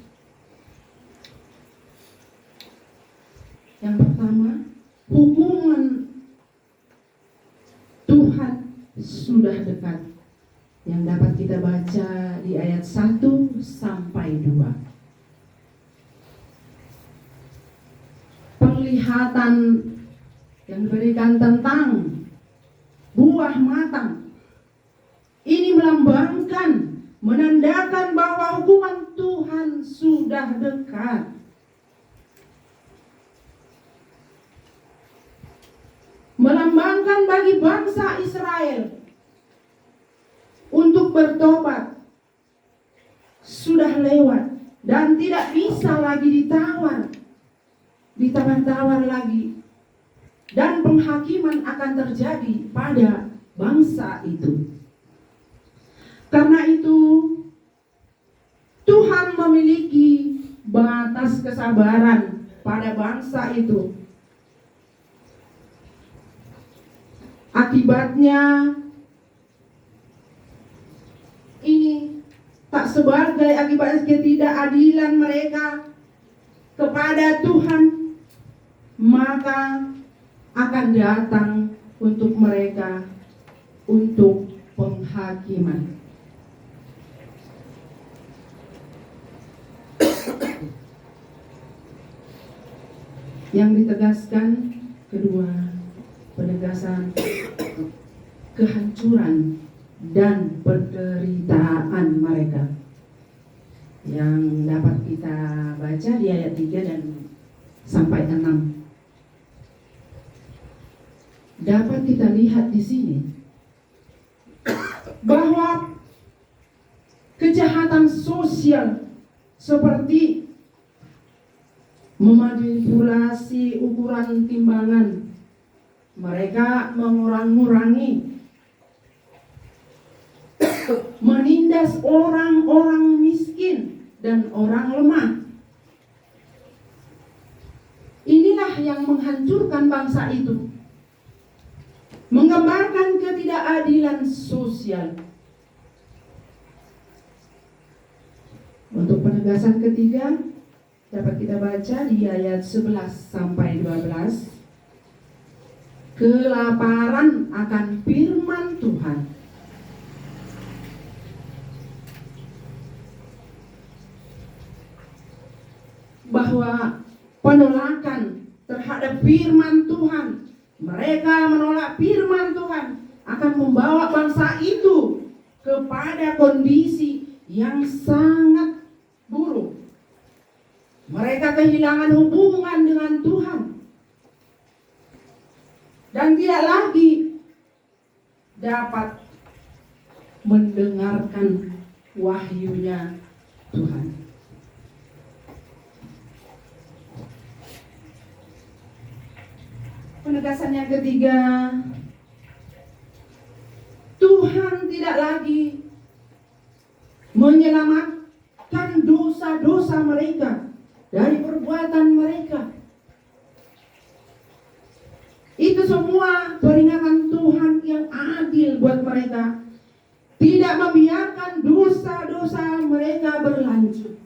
Yang pertama, hukuman sudah dekat, yang dapat kita baca di ayat 1 sampai 2. Penglihatan yang diberikan tentang buah matang ini melambangkan, menandakan bahwa hukuman Tuhan sudah dekat. Melambangkan bagi bangsa Israel untuk bertobat sudah lewat dan tidak bisa lagi ditawar-tawar lagi, dan penghakiman akan terjadi pada bangsa itu. Karena itu Tuhan memiliki batas kesabaran pada bangsa itu. Akibatnya ini tak sebagai akibat ketidakadilan mereka kepada Tuhan, maka akan datang untuk mereka untuk penghakiman. Yang ditegaskan kedua, penegasan kehancuran dan penderitaan mereka yang dapat kita baca di ayat 3 dan sampai 6. Dapat kita lihat di sini bahwa kejahatan sosial seperti memanipulasi ukuran timbangan, mereka mengurang-urangi, menindas orang-orang miskin dan orang lemah. Inilah yang menghancurkan bangsa itu, menggambarkan ketidakadilan sosial. Untuk penegasan ketiga dapat kita baca di ayat 11 sampai 12. Kelaparan akan firman Tuhan. Bahwa penolakan terhadap firman Tuhan, mereka menolak firman Tuhan, akan membawa bangsa itu kepada kondisi yang sangat buruk. Mereka kehilangan hubungan dengan Tuhan dan tidak lagi dapat mendengarkan wahyunya Tuhan. Penegasan yang ketiga, Tuhan tidak lagi menyelamatkan dosa-dosa mereka dari perbuatan mereka. Itu semua peringatan Tuhan yang adil buat mereka, tidak membiarkan dosa-dosa mereka berlanjut.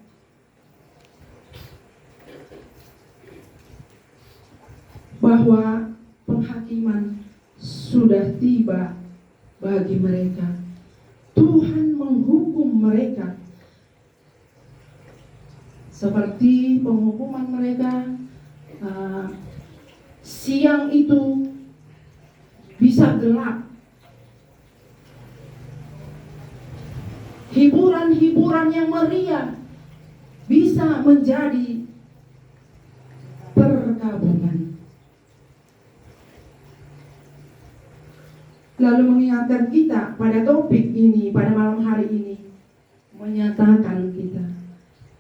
Bahwa penghakiman sudah tiba bagi mereka. Tuhan menghukum mereka seperti penghukuman mereka siang itu bisa gelap. Hiburan-hiburan yang meriah bisa menjadi perkabungan. Lalu mengingatkan kita pada topik ini, pada malam hari ini, menyatakan kita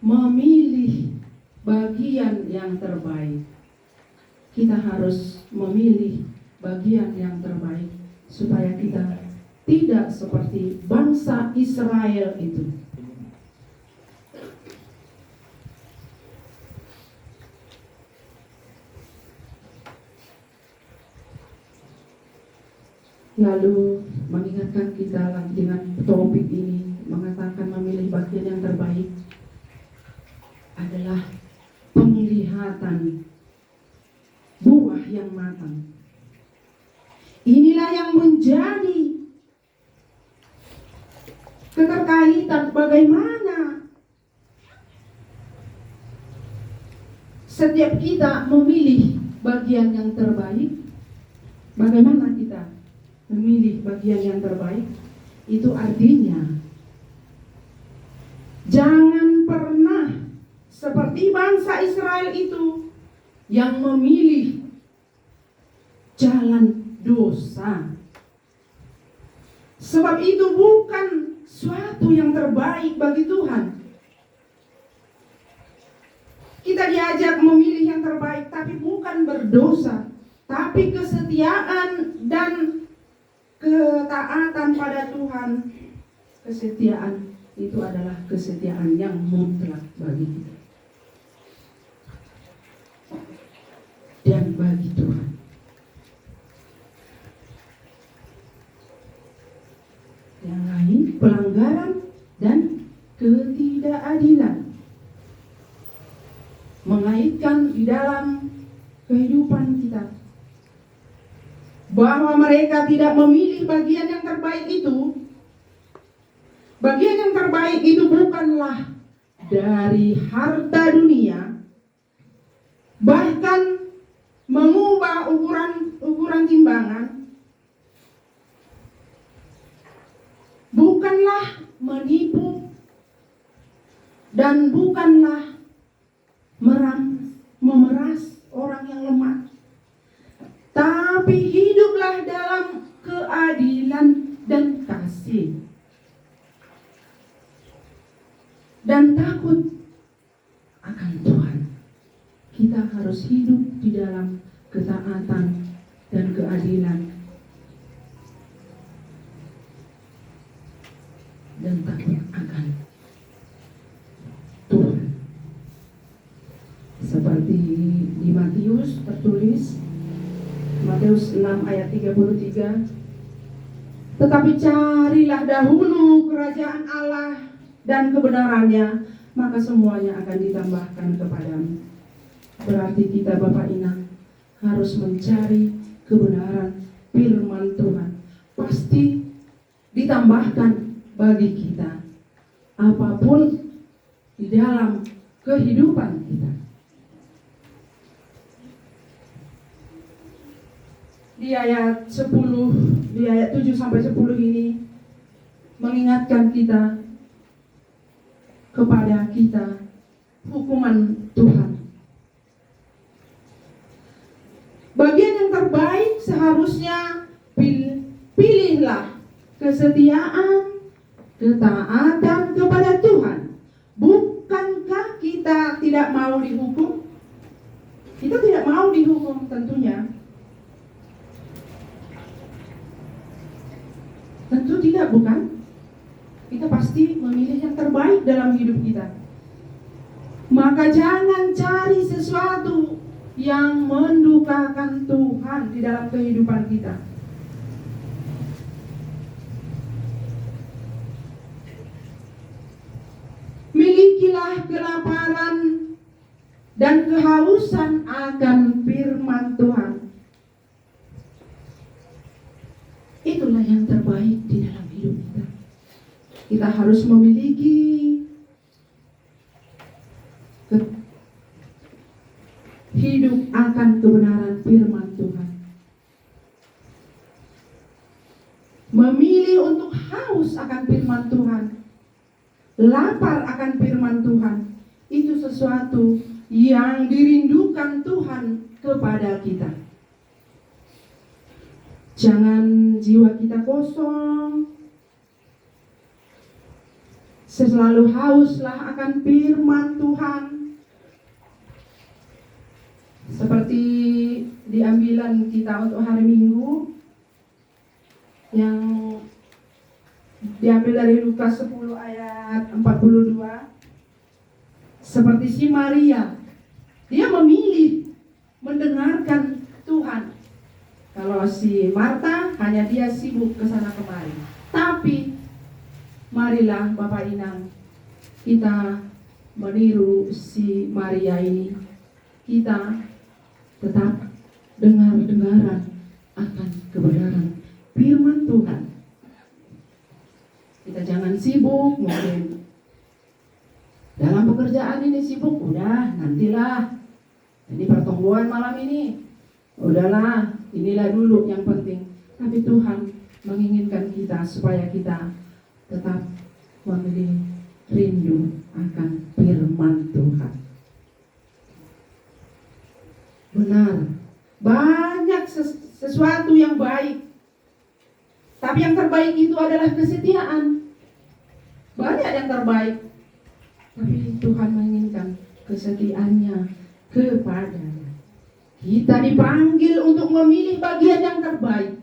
memilih bagian yang terbaik. Kita harus memilih bagian yang terbaik supaya kita tidak seperti bangsa Israel itu. Lalu mengingatkan kita lagi dengan topik ini, mengatakan memilih bagian yang terbaik adalah penglihatan buah yang matang. Inilah yang menjadi keterkaitan bagaimana setiap kita memilih bagian yang terbaik. Bagaimana kita memilih bagian yang terbaik? Itu artinya jangan pernah seperti bangsa Israel itu yang memilih jalan dosa. Sebab itu bukan suatu yang terbaik bagi Tuhan. Kita diajak memilih yang terbaik, tapi bukan berdosa, tapi kesetiaan dan ketaatan pada Tuhan. Kesetiaan itu adalah kesetiaan yang mutlak bagi kita dan bagi Tuhan. Yang lain pelanggaran dan ketidakadilan mengaitkan di dalam kehidupan kita, bahwa mereka tidak memilih bagian yang terbaik itu. Bagian yang terbaik itu bukanlah dari harta dunia, bahkan mengubah ukuran timbangan, bukanlah menipu, dan bukanlah memeras orang yang lemah, tapi hiduplah dalam keadilan dan kasih dan takut akan Tuhan. Kita harus hidup di dalam ketaatan dan keadilan dan takut akan Tuhan. Seperti di Matius tertulis, Matius 6 ayat 33, tetapi carilah dahulu kerajaan Allah dan kebenarannya, maka semuanya akan ditambahkan kepadamu. Berarti kita Bapak Inang harus mencari kebenaran firman Tuhan. Pasti ditambahkan bagi kita apapun di dalam kehidupan kita. Di ayat 10, di ayat 7 sampai 10 ini mengingatkan kita kepada kita hukuman Tuhan. Bagian yang terbaik seharusnya pilihlah kesetiaan, ketaatan kepada Tuhan. Bukankah kita tidak mau dihukum? Kita tidak mau dihukum tentunya. Tentu tidak, bukan? Kita pasti memilih yang terbaik dalam hidup kita. Maka jangan cari sesuatu yang mendukakan Tuhan di dalam kehidupan kita. Milikilah kelaparan dan kehausan akan firman Tuhan. Itulah yang terbaik di dalam hidup kita. Kita harus memiliki hidup akan kebenaran firman Tuhan. Memilih untuk haus akan firman Tuhan, lapar akan firman Tuhan, itu sesuatu yang dirindukan Tuhan kepada kita. Jangan jiwa kita kosong, selalu hauslah akan firman Tuhan. Seperti diambilan kita untuk hari Minggu yang diambil dari Lukas 10 ayat 42. Seperti si Maria, dia memilih mendengarkan Tuhan. Kalau si Marta hanya dia sibuk ke sana kemari. Tapi marilah Bapak Inang kita meniru si Maria ini. Kita tetap dengar-dengaran akan kebenaran firman Tuhan. Kita jangan sibuk mungkin. Dalam pekerjaan ini sibuk, udah nantilah. Ini pertemuan malam ini, udahlah, inilah dulu yang penting. Tapi Tuhan menginginkan kita supaya kita tetap memiliki rindu akan firman Tuhan. Benar, banyak sesuatu yang baik, tapi yang terbaik itu adalah kesetiaan. Banyak yang terbaik, tapi Tuhan menginginkan kesetiaannya kepadanya. Kita dipanggil untuk memilih bagian yang terbaik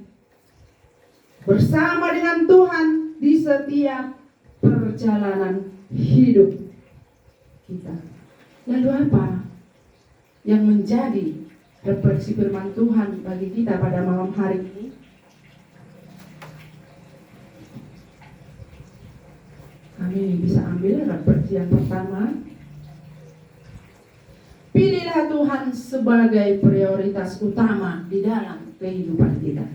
bersama dengan Tuhan di setiap perjalanan hidup kita. Lalu apa yang menjadi refleksi firman Tuhan bagi kita pada malam hari ini? Kami bisa ambil refleksi yang pertama. Pilihlah Tuhan sebagai prioritas utama di dalam kehidupan kita.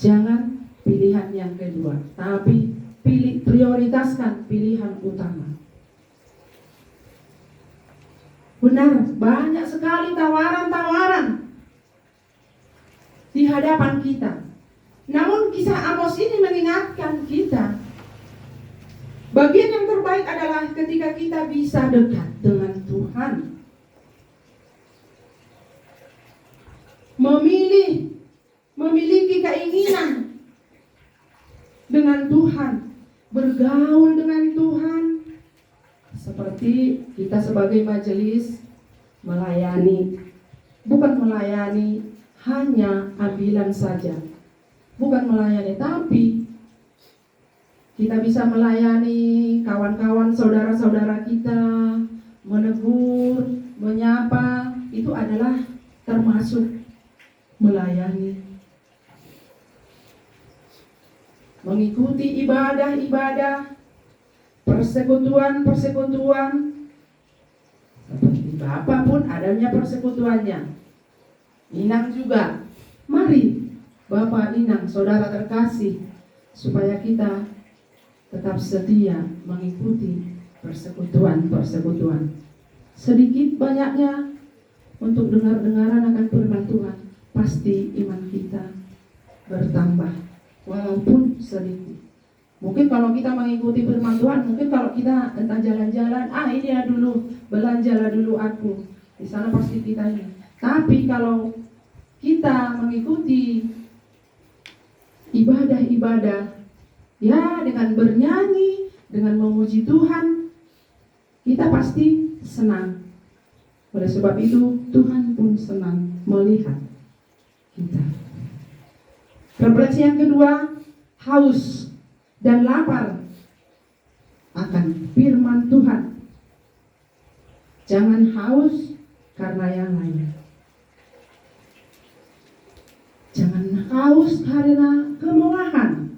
Jangan pilihan yang kedua, tapi prioritaskan pilihan utama. Benar, banyak sekali tawaran-tawaran di hadapan kita. Namun kisah Amos ini mengingatkan kita, bagian yang terbaik adalah ketika kita bisa dekat dengan Tuhan. Memiliki keinginan dengan Tuhan, bergaul dengan Tuhan. Seperti kita sebagai majelis melayani, bukan melayani hanya ambilan saja, bukan melayani, tapi kita bisa melayani kawan-kawan, saudara-saudara kita, menegur, menyapa, itu adalah termasuk melayani. Mengikuti ibadah-ibadah, persekutuan. Seperti Bapak pun adanya persekutuannya. Inang juga. Mari Bapak, Inang, saudara terkasih, supaya kita tetap setia mengikuti persekutuan. Sedikit banyaknya untuk dengar-dengaran akan firman Tuhan, pasti iman kita bertambah walaupun sedikit. Mungkin kalau kita mengikuti firman Tuhan, mungkin kalau kita entah jalan-jalan, ini ya dulu, belanjalah dulu aku, di sana pasti kita ini. Tapi kalau kita mengikuti ibadah-ibadah, ya dengan bernyanyi, dengan memuji Tuhan, kita pasti senang. Oleh sebab itu Tuhan pun senang melihat kita. Refleksi yang kedua, haus dan lapar akan firman Tuhan. Jangan haus karena yang lain. Jangan haus karena kemewahan.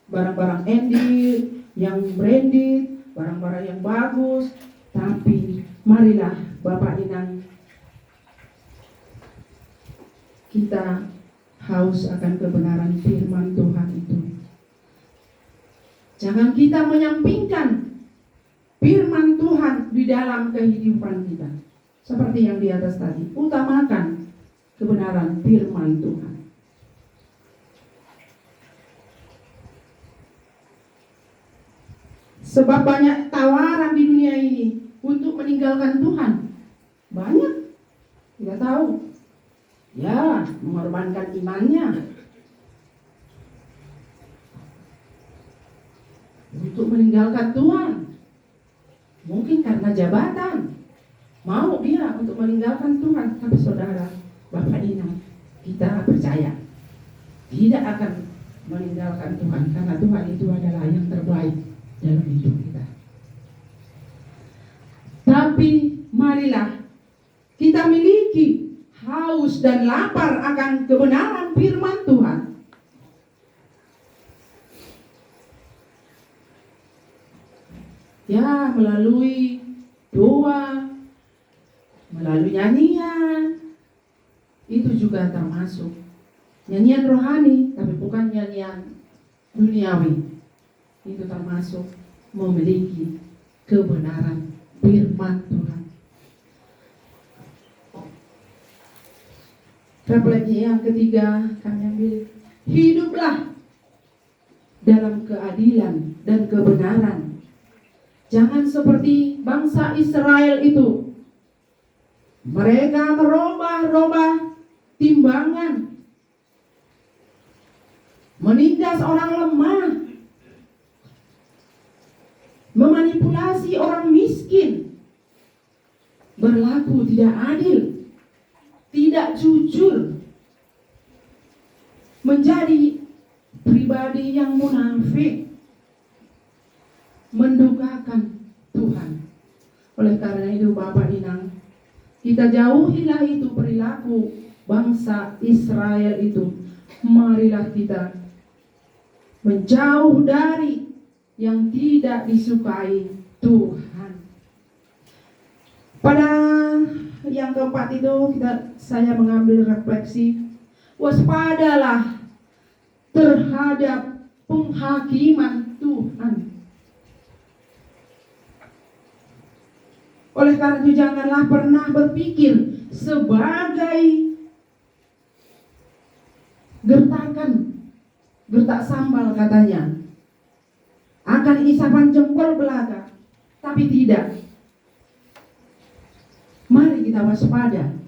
Barang-barang edit, yang branded, barang-barang yang bagus. Tapi marilah Bapak Inang, kita haus akan kebenaran firman Tuhan itu. Jangan kita menyampingkan firman Tuhan di dalam kehidupan kita. Seperti yang di atas tadi, utamakan kebenaran firman Tuhan. Sebab banyak tawaran di dunia ini untuk meninggalkan Tuhan. Banyak, kita tahu. Ya, mengorbankan imannya untuk meninggalkan Tuhan. Mungkin karena jabatan, mau dia untuk meninggalkan Tuhan. Tapi saudara, Bapak Inang, kita percaya tidak akan meninggalkan Tuhan, karena Tuhan itu adalah yang terbaik dalam hidup kita. Tapi marilah kita miliki haus dan lapar akan kebenaran firman Tuhan. Ya, melalui doa, melalui nyanyian, itu juga termasuk Nyanyian rohani, tapi bukan nyanyian duniawi. Itu termasuk memiliki kebenaran firman Tuhan. Refleksi yang ketiga kami ambil, hiduplah dalam keadilan dan kebenaran. Jangan seperti bangsa Israel itu. Mereka merubah-rubah timbangan, menindas orang lemah, memanipulasi orang miskin, berlaku tidak adil, tidak jujur, menjadi pribadi yang munafik, mendukakan Tuhan. Oleh karena itu Bapak Inang, kita jauhilah itu perilaku bangsa Israel itu. Marilah kita menjauh dari yang tidak disukai Tuhan. Pada yang keempat itu saya mengambil refleksi, waspadalah terhadap penghakiman Tuhan. Oleh karena itu janganlah pernah berpikir sebagai gertak sambal katanya, akan isapan jempol belaka, tapi tidak. Mari kita waspada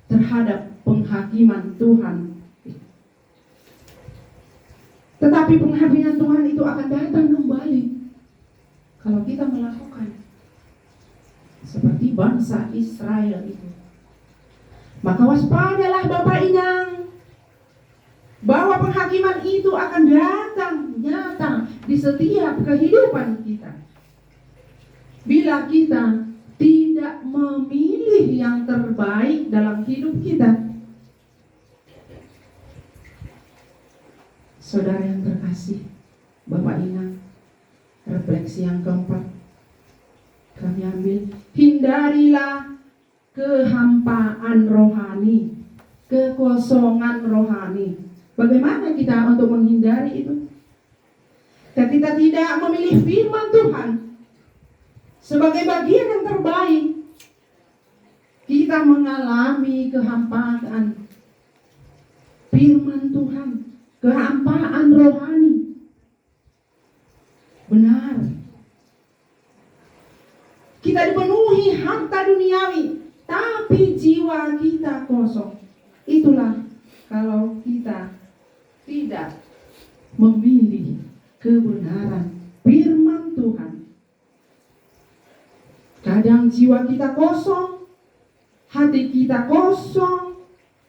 terhadap penghakiman Tuhan. Tetapi penghakiman Tuhan itu akan datang kembali kalau kita melakukan seperti bangsa Israel itu. Maka waspadalah Bapak Inang, bahwa penghakiman itu akan datang nyata di setiap kehidupan kita. Bila kita tidak memilih yang terbaik dalam hidup kita. Saudara yang terkasih, Bapak Inang, refleksi yang keempat kami ambil, hindarilah kehampaan rohani, kekosongan rohani. Bagaimana kita untuk menghindari itu? Kita tidak memilih firman Tuhan sebagai bagian yang terbaik, kita mengalami kehampaan firman Tuhan, kehampaan rohani. Benar, kita dipenuhi harta duniawi, tapi jiwa kita kosong. Itulah kalau kita tidak memilih kebenaran firman Tuhan. Kadang jiwa kita kosong, hati kita kosong,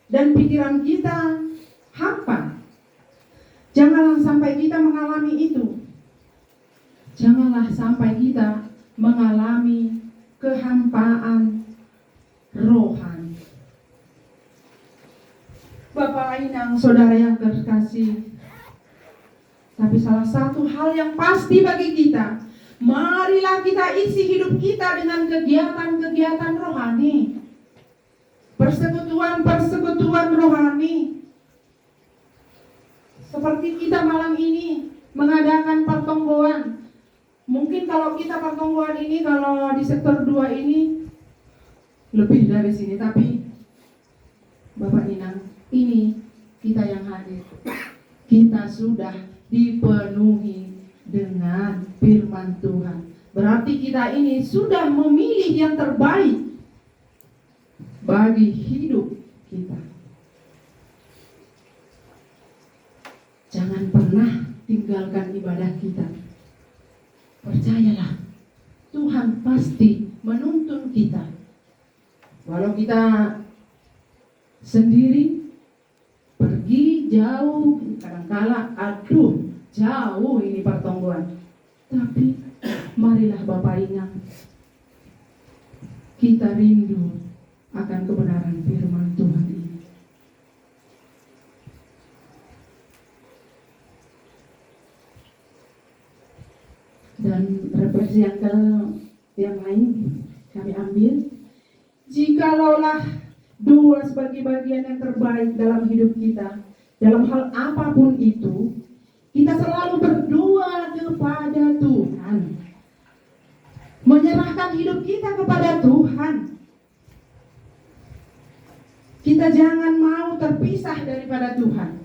dan pikiran kita hampa. Janganlah sampai kita mengalami itu. Janganlah sampai kita mengalami kehampaan rohani. Bapak Inang, saudara yang terkasih, tapi salah satu hal yang pasti bagi kita, marilah kita isi hidup kita dengan kegiatan-kegiatan rohani, persekutuan rohani. Seperti kita malam ini mengadakan pertonggoan. Mungkin kalau kita pertonggoan ini, kalau di sektor 2 ini lebih dari sini, tapi Bapak Inang, ini kita yang hadir, kita sudah dipenuhi dengan firman Tuhan. Berarti kita ini sudah memilih yang terbaik bagi hidup kita. Jangan pernah tinggalkan ibadah kita. Percayalah, Tuhan pasti menuntun kita. Walau kita sendiri pergi jauh, kadangkala jauh ini pertonggoan, tapi marilah Bapak Inang, kita rindu akan kebenaran firman Tuhan ini. Dan refleksi yang lain kami ambil, jikalaulah dua sebagai bagian yang terbaik dalam hidup kita, dalam hal apapun itu, kita selalu berdoa kepada Tuhan. Menyerahkan hidup kita kepada Tuhan. Kita jangan mau terpisah daripada Tuhan.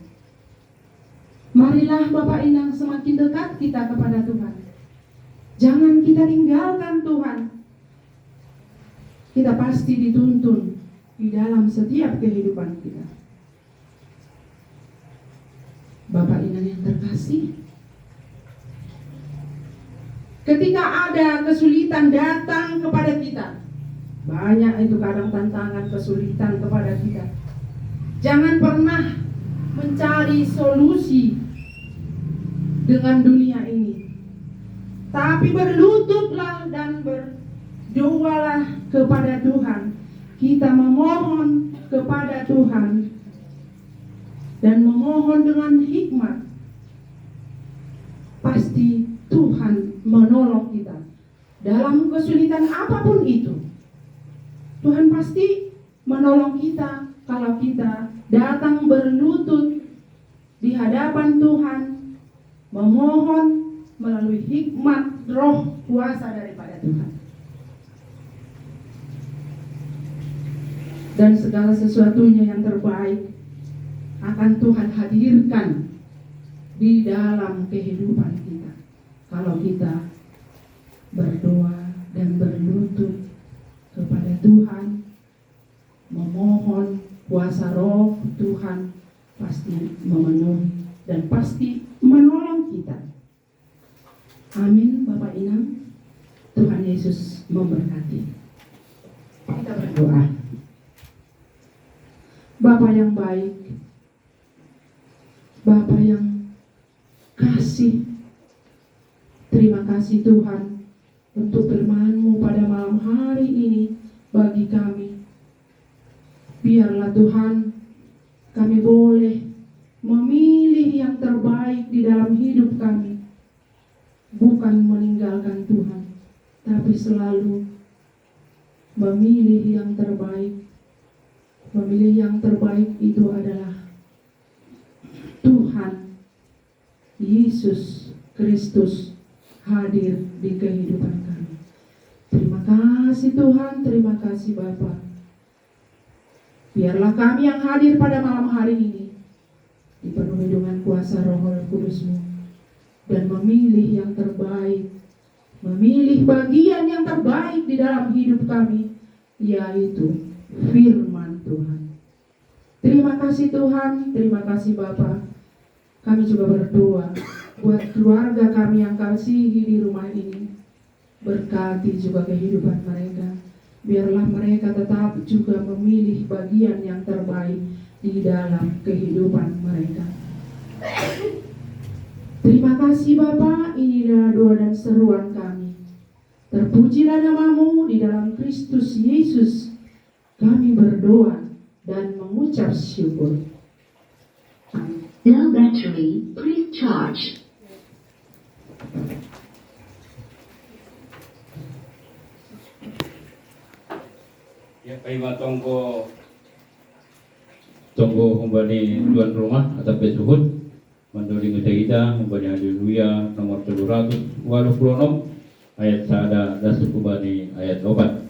Marilah Bapak Inang semakin dekat kita kepada Tuhan. Jangan kita tinggalkan Tuhan. Kita pasti dituntun di dalam setiap kehidupan kita. Bapak Inang yang terkasih, ketika ada kesulitan datang kepada kita, banyak itu kadang tantangan kesulitan kepada kita. Jangan pernah mencari solusi dengan dunia ini, tapi berlututlah dan berdoalah kepada Tuhan. Kita memohon kepada Tuhan dan memohon dengan hikmat. Pasti Tuhan menolong kita dalam kesulitan apapun itu. Tuhan pasti menolong kita kalau kita datang berlutut di hadapan Tuhan, memohon melalui hikmat roh kuasa daripada Tuhan. Dan segala sesuatunya yang terbaik akan Tuhan hadirkan di dalam kehidupan kita kalau kita berdoa dan berlutut kepada Tuhan, memohon kuasa roh Tuhan pasti memenuhi dan pasti menolong kita. Amin. Bapak Inang, Tuhan Yesus memberkati. Kita berdoa. Bapa yang baik, Bapa yang kasih, terima kasih Tuhan untuk firman-Mu pada malam hari ini bagi kami. Biarlah Tuhan kami boleh memilih yang terbaik di dalam hidup kami, bukan meninggalkan Tuhan, tapi selalu memilih yang terbaik. Memilih yang terbaik itu adalah Tuhan Yesus Kristus hadir di kehidupan kami. Terima kasih Tuhan, terima kasih Bapa. Biarlah kami yang hadir pada malam hari ini dipenuhi dengan kuasa Roh Kudus-Mu dan memilih yang terbaik, memilih bagian yang terbaik di dalam hidup kami, yaitu firman Tuhan. Terima kasih Tuhan, terima kasih Bapa. Kami juga berdoa buat keluarga kami yang kasihi di rumah ini. Berkati juga kehidupan mereka. Biarlah mereka tetap juga memilih bagian yang terbaik di dalam kehidupan mereka. Terima kasih Bapa, inilah doa dan seruan kami. Terpujilah nama-Mu di dalam Kristus Yesus. Kami berdoa dan mengucap syukur. Amin. Now battery, please charge. Ya, kayak tonggo kembali tuan rumah atau pesuhud mandori kita kembali haleluya nomor 726 ayat sada dan sukubani ayat 4.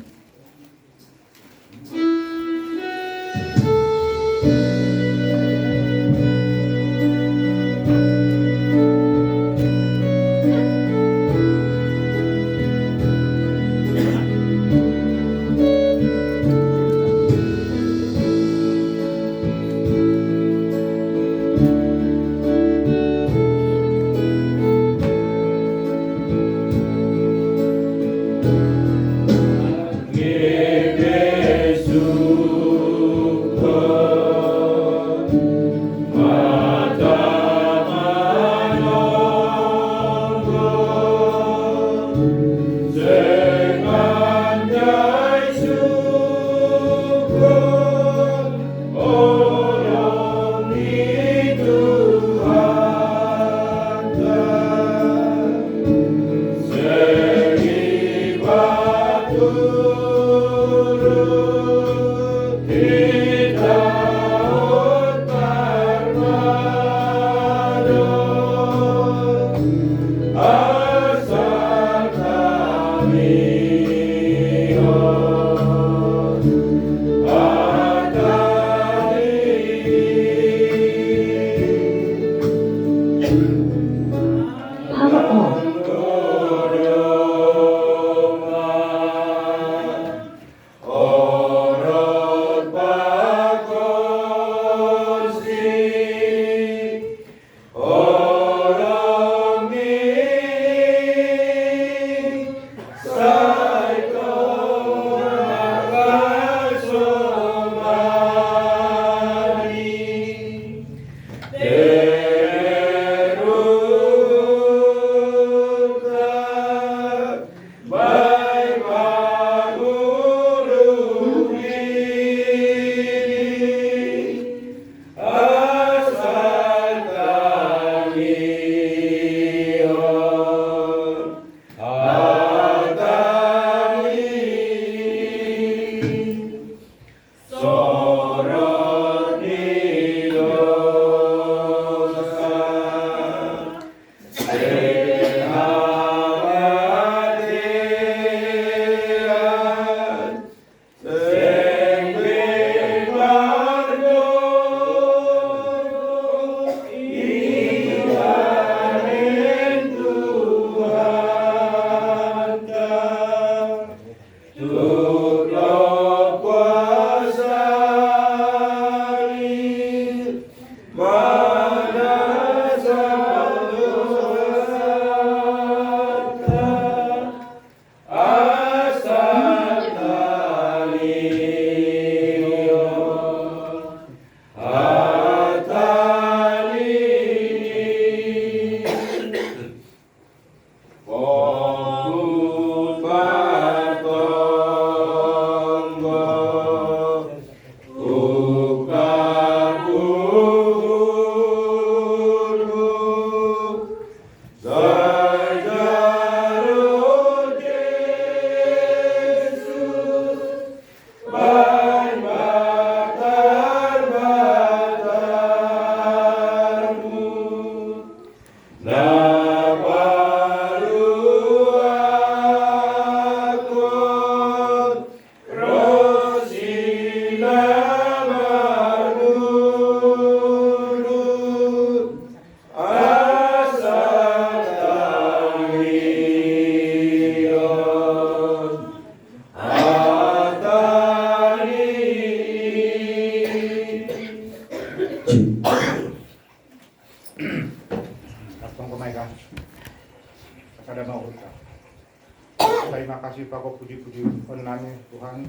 terima kasih Pak puji-puji nami Tuhan.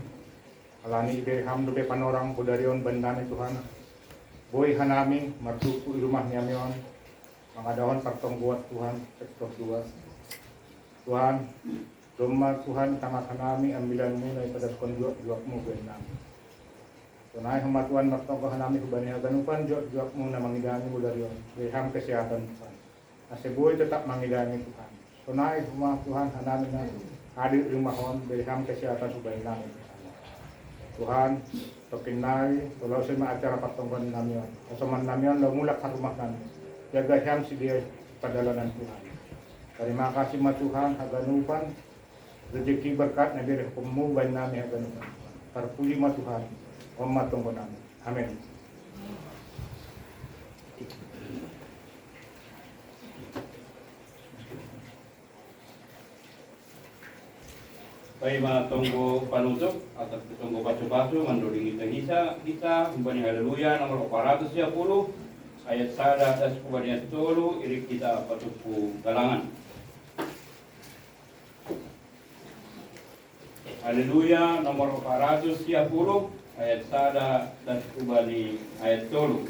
Alani ibe hamdu be panorang budarion bandane Tuhan. Boy hanami martuku rumah nyamion. Mangadahon partong buat Tuhan sektor 2. Tuhan, rumah Tuhan tengah hanami ambilanmu daripada juakmu benami. Tunai hamba Tuhan martong hanami hubani aganupan juakmu na mangidani budarion. Beham kesehatan Tuhan. Aseboy tetap mangidani Tuhan. Tunai rumah Tuhan hanami na hadir rumahon beham kesehatan hubani nami. Tuhan, tokinai, kalau saya acara patongkan namion, asaman namion lo mulak ke rumah kami, jaga ham si dia padalanan Tuhan. Terima kasih ma Tuhan, haganupan, rezeki berkat nabi hukummu ban nami haganupan. Terpuji ma Tuhan, umat tongkon nami. Amin. Baik mga tunggu panutup atau tunggu pacu-pacu manduling kita kumpani haleluya nomor 410 ayat 1 atas kumpani tolu irik kita patupu galangan. Haleluya nomor 410 ayat 1 atas kumpani ayat tolu.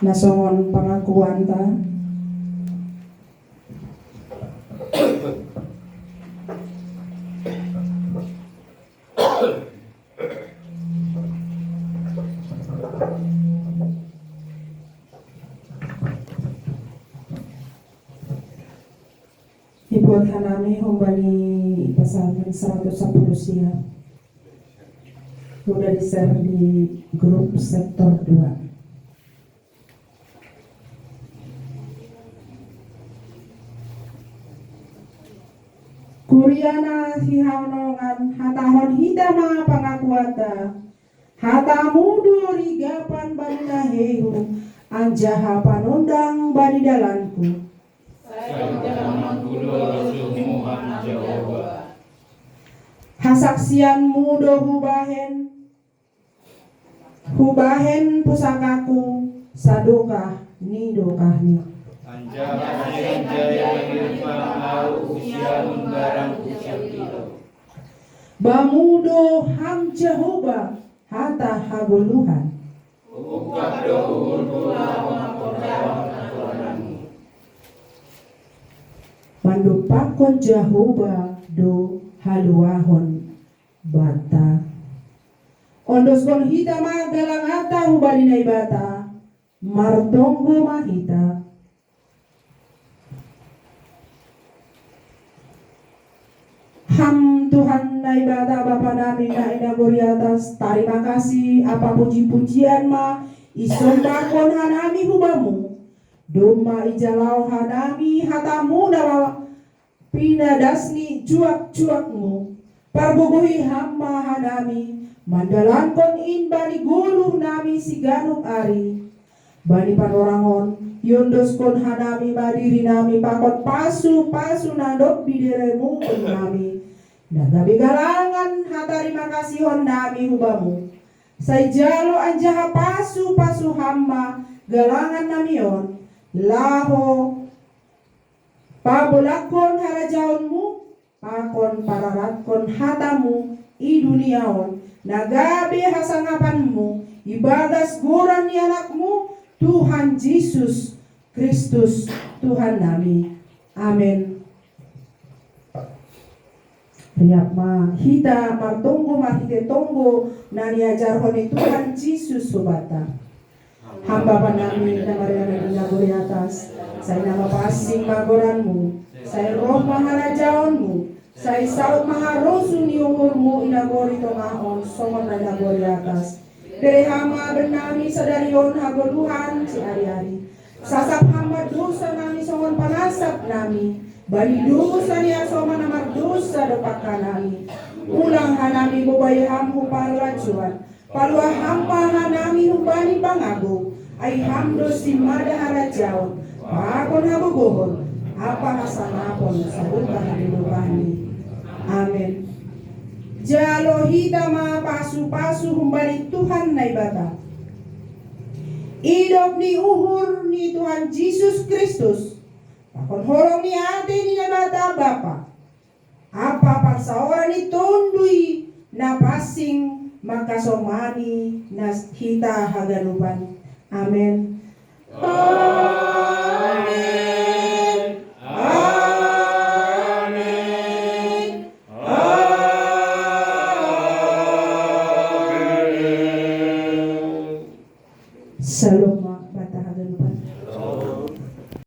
Nasongon pangakuan ta. Ibuat hanami hombani pasalkan 110 siap. Sudah di-share di grup sektor 2. Kuriana hihaunongan hatahon hitama pangakuata hatamudu rigapan banina hehu anjaha panundang badidalanku hasaksian mudo hubahen pusakaku sadokah nidokahni bamudo ham Jehovah hata hagoluhan mandupakon Jehovah do haluahon bata ondoskon hita magalang ata hubalinay bata martonggo mahita ham Tuhan na ibada Bapa namin na inaguri atas terima kasih apa puji-pujian ma isombakon hanami hubamu doma ijalau hanami hatamu dalam pinadasni juak-juakmu parbogohi hamma hanami mandalankon in bani guluh nami siganuk ari bani panorangon yondoskon hanami badiri nami pakot pasu nandok bideremu nami nagabi galangan hatarima kasihon nami hubamu say jalo anjaha pasu hamma galangan namion laho pabolakon harajaonmu pakon pararatkon hatamu i duniaon nagabe hasangapanmu ibagas goran ni anakmu Tuhan Yesus Kristus Tuhan nami amin. Riap ma hita martonggo mahite tonggo nani ajarhoni Tuhan Yesus subata hamba panami namarana di atas saya nama pasing magoranmu saya roh maharajaonmu saya saut maharosu ni umurmu inagori tongahon somon na inagori atas dari hama benami sadarion hagoduhan si ari-ari sasap hamba dosa nami somon panasap nami bani dosa ni asoma namar dosa dopaka nami ulang hanami bubayi hamhu palrajuan palua hampa hanami hubani pangago ay hamdo si mada harajaon pakon habogohon apa hasanapon sa ubah dilubani amin. Jalo hitama pasu humbari Tuhan na ibata idop ni uhur ni Tuhan Yesus Kristus pakon horong ni ate ni nabata Bapa apa parsaora ni tondui na pasing makasomani na hita hagalupan amin. Amin. Amin. Amin. Saloma bata hagalupan